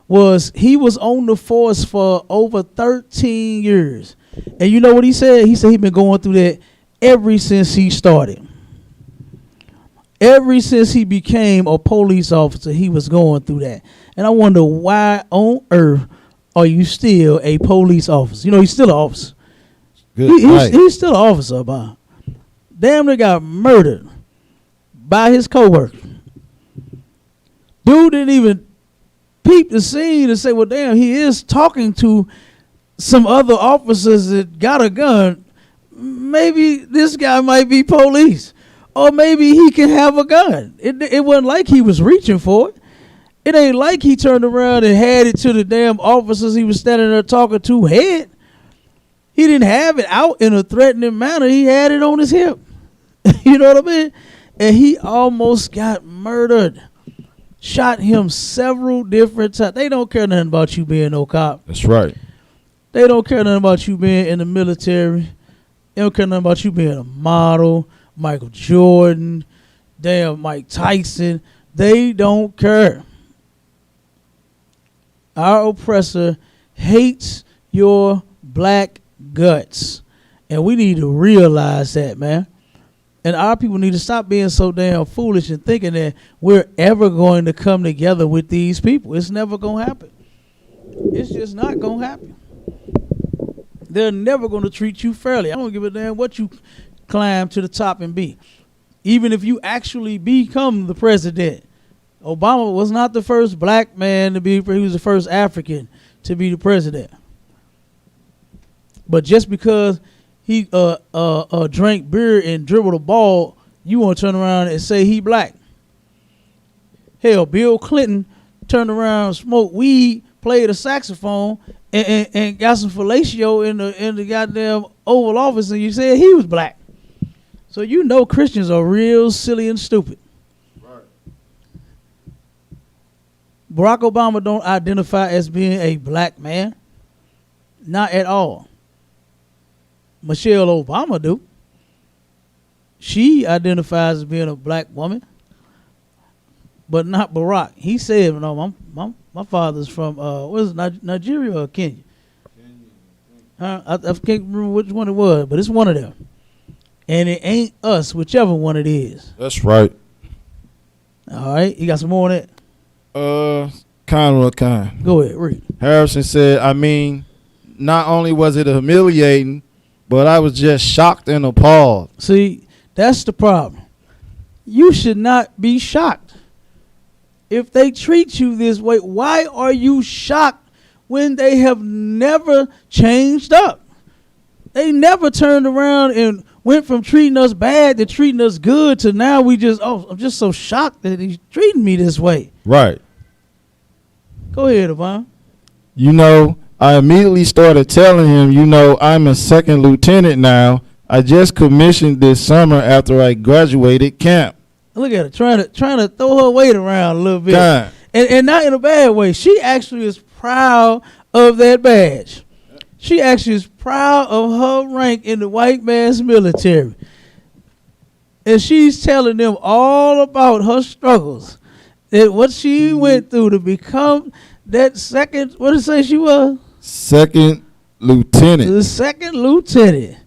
was he was on the force for over 13 years. And you know what he said? He said he'd been going through that ever since he started. Ever since he became a police officer, he was going through that. And I wonder, why on earth are you still a police officer? You know, he's still an officer. He's still an officer, Bob. Damn near got murdered by his coworker. Dude didn't even peep the scene and say, well, damn, he is talking to some other officers that got a gun. Maybe this guy might be police. Or maybe he can have a gun. It wasn't like he was reaching for it. It ain't like he turned around and had it to the damn officers he was standing there talking to head. He didn't have it out in a threatening manner. He had it on his hip. You know what I mean? And he almost got murdered. Shot him several different times. They don't care nothing about you being no cop. That's right. They don't care nothing about you being in the military. They don't care nothing about you being a model, Michael Jordan, damn Mike Tyson. They don't care. Our oppressor hates your black guts. And we need to realize that, man. And our people need to stop being so damn foolish and thinking that we're ever going to come together with these people. It's never going to happen. It's just not going to happen. They're never going to treat you fairly. I don't give a damn what you climb to the top and be. Even if you actually become the president. Obama was not the first black man to be, he was the first African to be the president. But just because he drank beer and dribbled a ball, you want to turn around and say he black. Hell, Bill Clinton turned around, smoked weed, played a saxophone, and got some fellatio in the goddamn Oval Office, and you said he was black. So you know Christians are real silly and stupid. Right. Barack Obama don't identify as being a black man. Not at all. Michelle Obama do. She identifies as being a black woman, but not Barack. He said, "No, my father's from Nigeria or Kenya? I can't remember which one it was, but it's one of them. And it ain't us, whichever one it is." That's right. All right, you got some more on that? Kind. Go ahead, read. Harrison said, I mean, not only was it humiliating, but I was just shocked and appalled. See, that's the problem. You should not be shocked. If they treat you this way, why are you shocked when they have never changed up? They never turned around and went from treating us bad to treating us good to now I'm just so shocked that he's treating me this way. Right. Go ahead, Yvonne. You know, I immediately started telling him, you know, I'm a second lieutenant now. I just commissioned this summer after I graduated camp. Look at her trying to throw her weight around a little bit. God. And not in a bad way. She actually is proud of that badge. She actually is proud of her rank in the white man's military. And she's telling them all about her struggles. That what she went through to become that second, what did it say she was? Second lieutenant. The second lieutenant.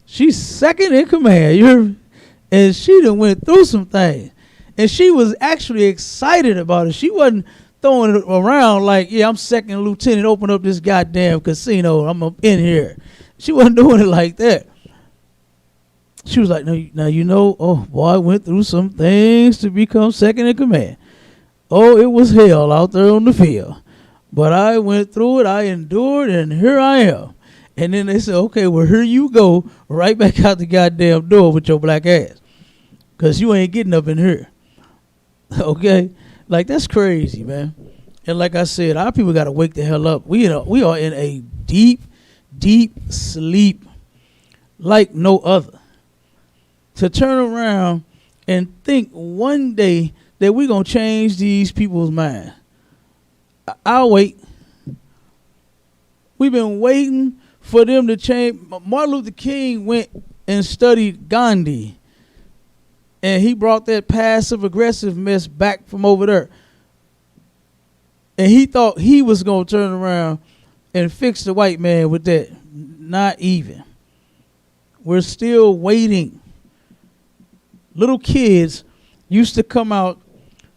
She's second in command. And she done went through some things. And she was actually excited about it. She wasn't throwing it around like, yeah, I'm second lieutenant, open up this goddamn casino, I'm up in here. She wasn't doing it like that. She was like, now you know, oh boy, I went through some things to become second in command. Oh, it was hell out there on the field. But I went through it, I endured, and here I am. And then they said, okay, well, here you go, right back out the goddamn door with your black ass. Because you ain't getting up in here. Okay? Like, that's crazy, man. And like I said, our people got to wake the hell up. We are in a deep, deep sleep like no other. To turn around and think one day that we're going to change these people's minds. I'll wait. We've been waiting for them to change. Martin Luther King went and studied Gandhi. And he brought that passive-aggressive mess back from over there. And he thought he was going to turn around and fix the white man with that. Not even. We're still waiting. Little kids used to come out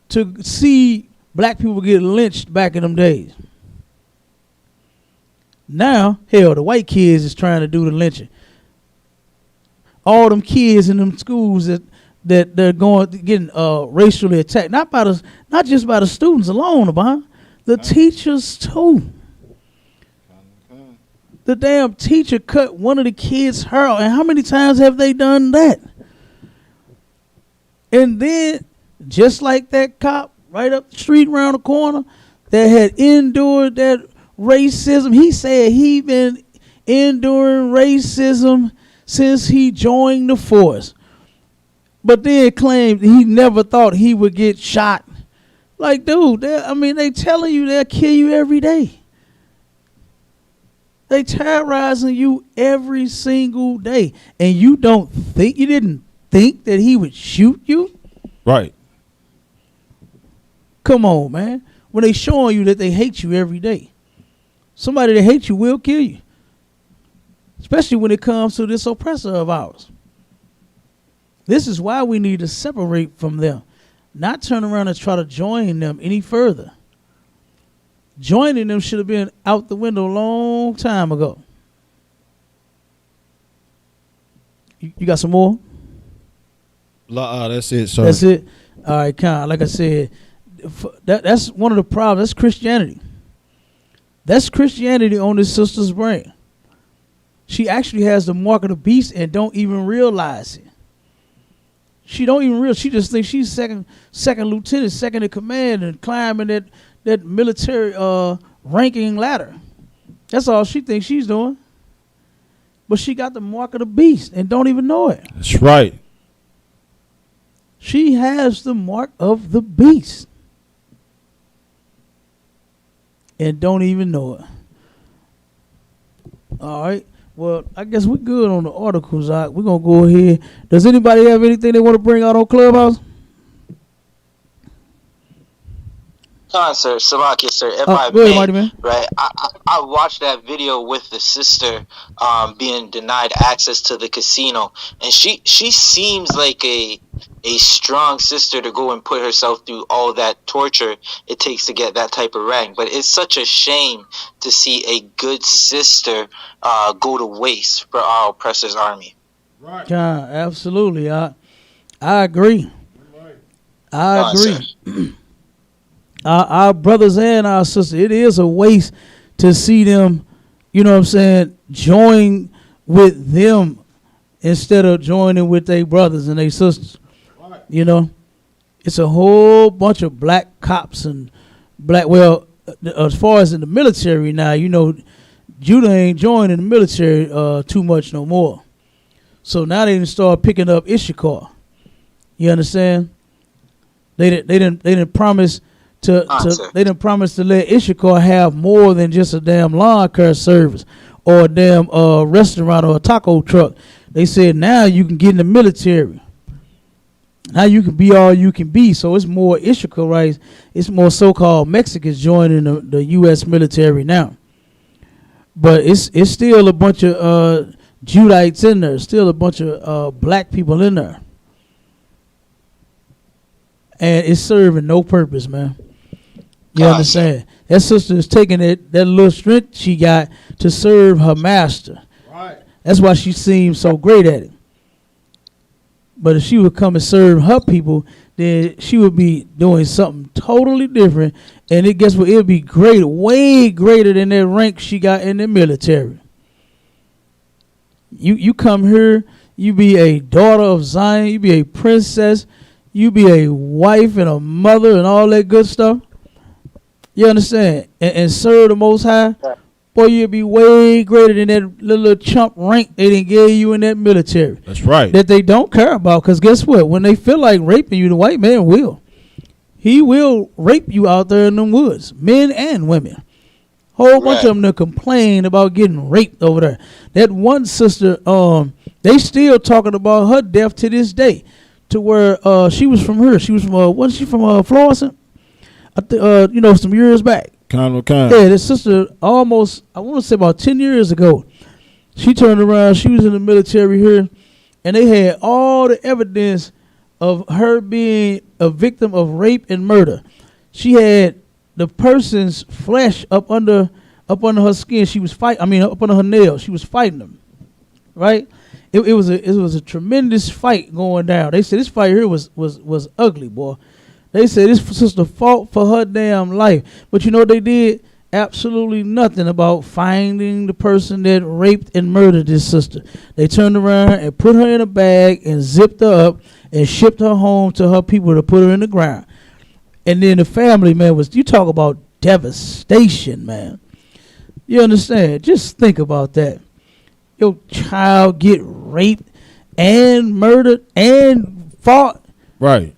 to see black people get lynched back in them days. Now, hell, the white kids is trying to do the lynching. All them kids in them schools that they're getting racially attacked, not just by the students alone, the teachers too. The damn teacher cut one of the kids' hair out, and how many times have they done that? And then, just like that cop right up the street around the corner that had endured that racism, he said he been enduring racism since he joined the force. But then claimed he never thought he would get shot. Like, dude, they telling you they'll kill you every day. They terrorizing you every single day. And you didn't think that he would shoot you? Right. Come on, man. When they showing you that they hate you every day. Somebody that hates you will kill you. Especially when it comes to this oppressor of ours. This is why we need to separate from them. Not turn around and try to join them any further. Joining them should have been out the window a long time ago. You got some more? That's it, sir. That's it? All right, Con. Like I said, that's one of the problems. That's Christianity. That's Christianity on this sister's brain. She actually has the mark of the beast and don't even realize it. She don't even realize. She just thinks she's second lieutenant, second in command, and climbing that military ranking ladder. That's all she thinks she's doing. But she got the mark of the beast and don't even know it. That's right. She has the mark of the beast and don't even know it. All right. Well, I guess we're good on the articles. We're going to go ahead. Does anybody have anything they want to bring out on Clubhouse? Sir, Salakia, sir, if I go ahead, may, Mighty Man. right? I watched that video with the sister being denied access to the casino, and she seems like a strong sister to go and put herself through all that torture it takes to get that type of rank. But it's such a shame to see a good sister go to waste for our oppressor's army. Right. Yeah, absolutely. I agree. I agree. Our brothers and our sisters, it is a waste to see them, you know what I'm saying, join with them instead of joining with their brothers and their sisters. Right. You know, it's a whole bunch of black cops and as far as in the military now, you know, Judah ain't joining the military too much no more. So now they didn't start picking up Issachar. You understand? They didn't promise to they didn't promise to let Issachar have more than just a damn lawn care service or a damn restaurant or a taco truck. They said now you can get in the military. Now you can be all you can be. So it's more Issacharites. It's more so-called Mexicans joining the U.S. military now. But it's still a bunch of Judites in there. Still a bunch of black people in there. And it's serving no purpose, man. You understand? That sister is taking that little strength she got to serve her master. Right. That's why she seems so great at it. But if she would come and serve her people, then she would be doing something totally different. And guess what? It would be great, way greater than that rank she got in the military. You come here, you be a daughter of Zion, you be a princess, you be a wife and a mother and all that good stuff. You understand? And serve the Most High. Boy, you'd be way greater than that little chump rank they didn't give you in that military. That's right. That they don't care about. Because guess what? When they feel like raping you, the white man will. He will rape you out there in them woods. Men and women. Whole bunch of them that complain about getting raped over there. That one sister, they still talking about her death to this day. To where she was from her. She was from, wasn't she from Florissant? Some years back. Kind. Yeah, this sister almost, I want to say about 10 years ago, she turned around, she was in the military here, and they had all the evidence of her being a victim of rape and murder. She had the person's flesh up under her skin. She was up under her nails. She was fighting them, right? It was a tremendous fight going down. They said this fight here was ugly, boy. They said this sister fought for her damn life. But you know what they did? Absolutely nothing about finding the person that raped and murdered this sister. They turned around and put her in a bag and zipped her up and shipped her home to her people to put her in the ground. And then the family, man, you talk about devastation, man. You understand? Just think about that. Your child get raped and murdered and fought. Right.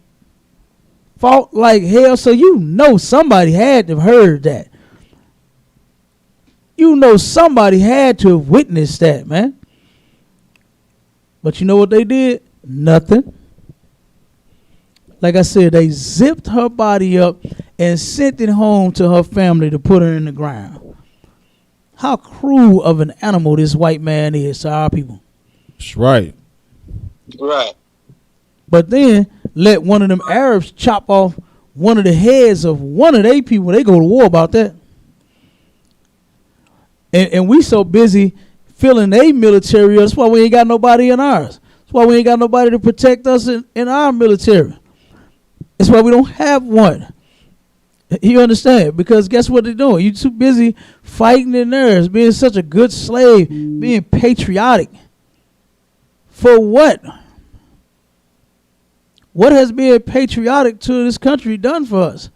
Fought like hell, so you know somebody had to have heard that. You know somebody had to have witnessed that, man. But you know what they did? Nothing. Like I said, they zipped her body up and sent it home to her family to put her in the ground. How cruel of an animal this white man is to our people. That's right. Right. But then let one of them Arabs chop off one of the heads of one of their people. They go to war about that. And we so busy filling their military. That's why we ain't got nobody in ours. That's why we ain't got nobody to protect us in our military. That's why we don't have one. You understand? Because guess what they're doing? You're too busy fighting in theirs, being such a good slave, being patriotic. For what? What has being patriotic to this country done for us?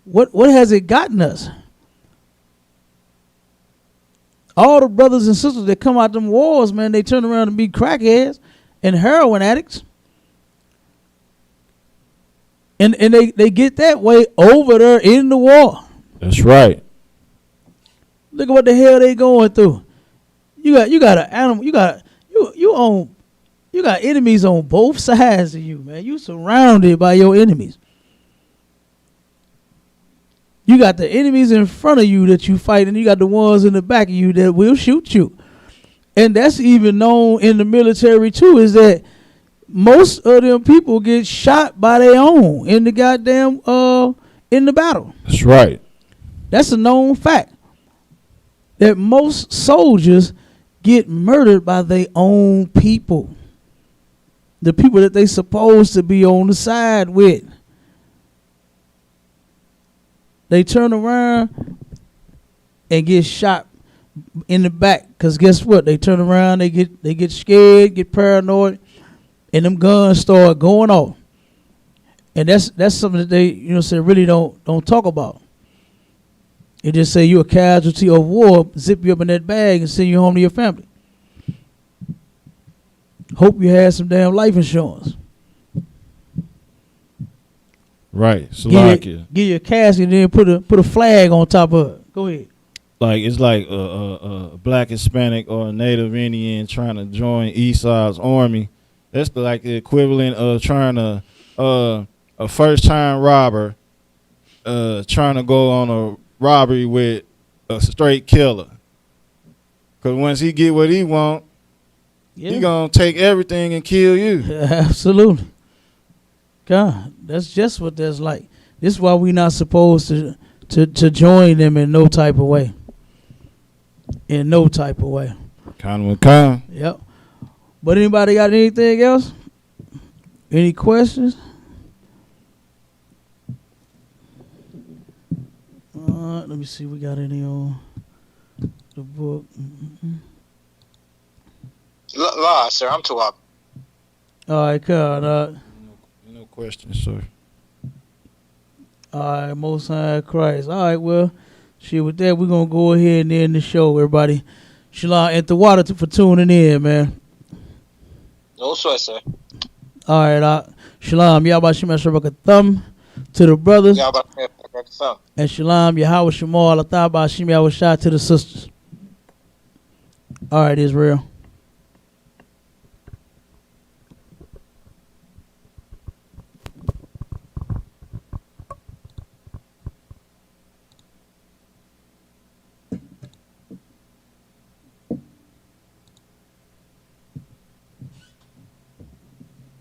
What has it gotten us? All the brothers and sisters that come out them wars, man, they turn around and be crackheads and heroin addicts. And they get that way over there in the war. That's right. Look at what the hell they going through. You got an animal. You got enemies on both sides of you, man. You surrounded by your enemies. You got the enemies in front of you that you fight, and you got the ones in the back of you that will shoot you. And that's even known in the military too, is that most of them people get shot by their own in the goddamn in the battle. That's right. That's a known fact. That most soldiers get murdered by their own people. The people that they supposed to be on the side with. They turn around and get shot in the back. Because guess what? They turn around, they get scared, get paranoid, and them guns start going off. And that's something that they, really don't talk about. They just say you're a casualty of war, zip you up in that bag and send you home to your family. Hope you had some damn life insurance. Right. Slovakia. Give you a casket and then put a flag on top of it. Go ahead. Like it's like a black Hispanic or a Native Indian trying to join Esau's army. That's like the equivalent of trying to a first time robber trying to go on a robbery with a straight killer. Cause once he get what he want, he gonna take everything and kill you. Absolutely. God, that's just what that's like. This is why we not supposed to join them in no type of way. In no type of way. Kind. Yep. But anybody got anything else? Any questions? Let me see. We got any on the book? La, sir, I'm too up. All right, God. No questions, sir. All right, Most High Christ. All right, well, shit, with that, we're going to go ahead and end the show, everybody. Shalom and the water for tuning in, man. No sweat, sir. All right, Shalom, Yahweh Shem Shabbat Thumb to the brothers. And Shalom, Yahweh Shemal, Athah Ba'ashim Yahweh Shah to the sisters. All right, Israel.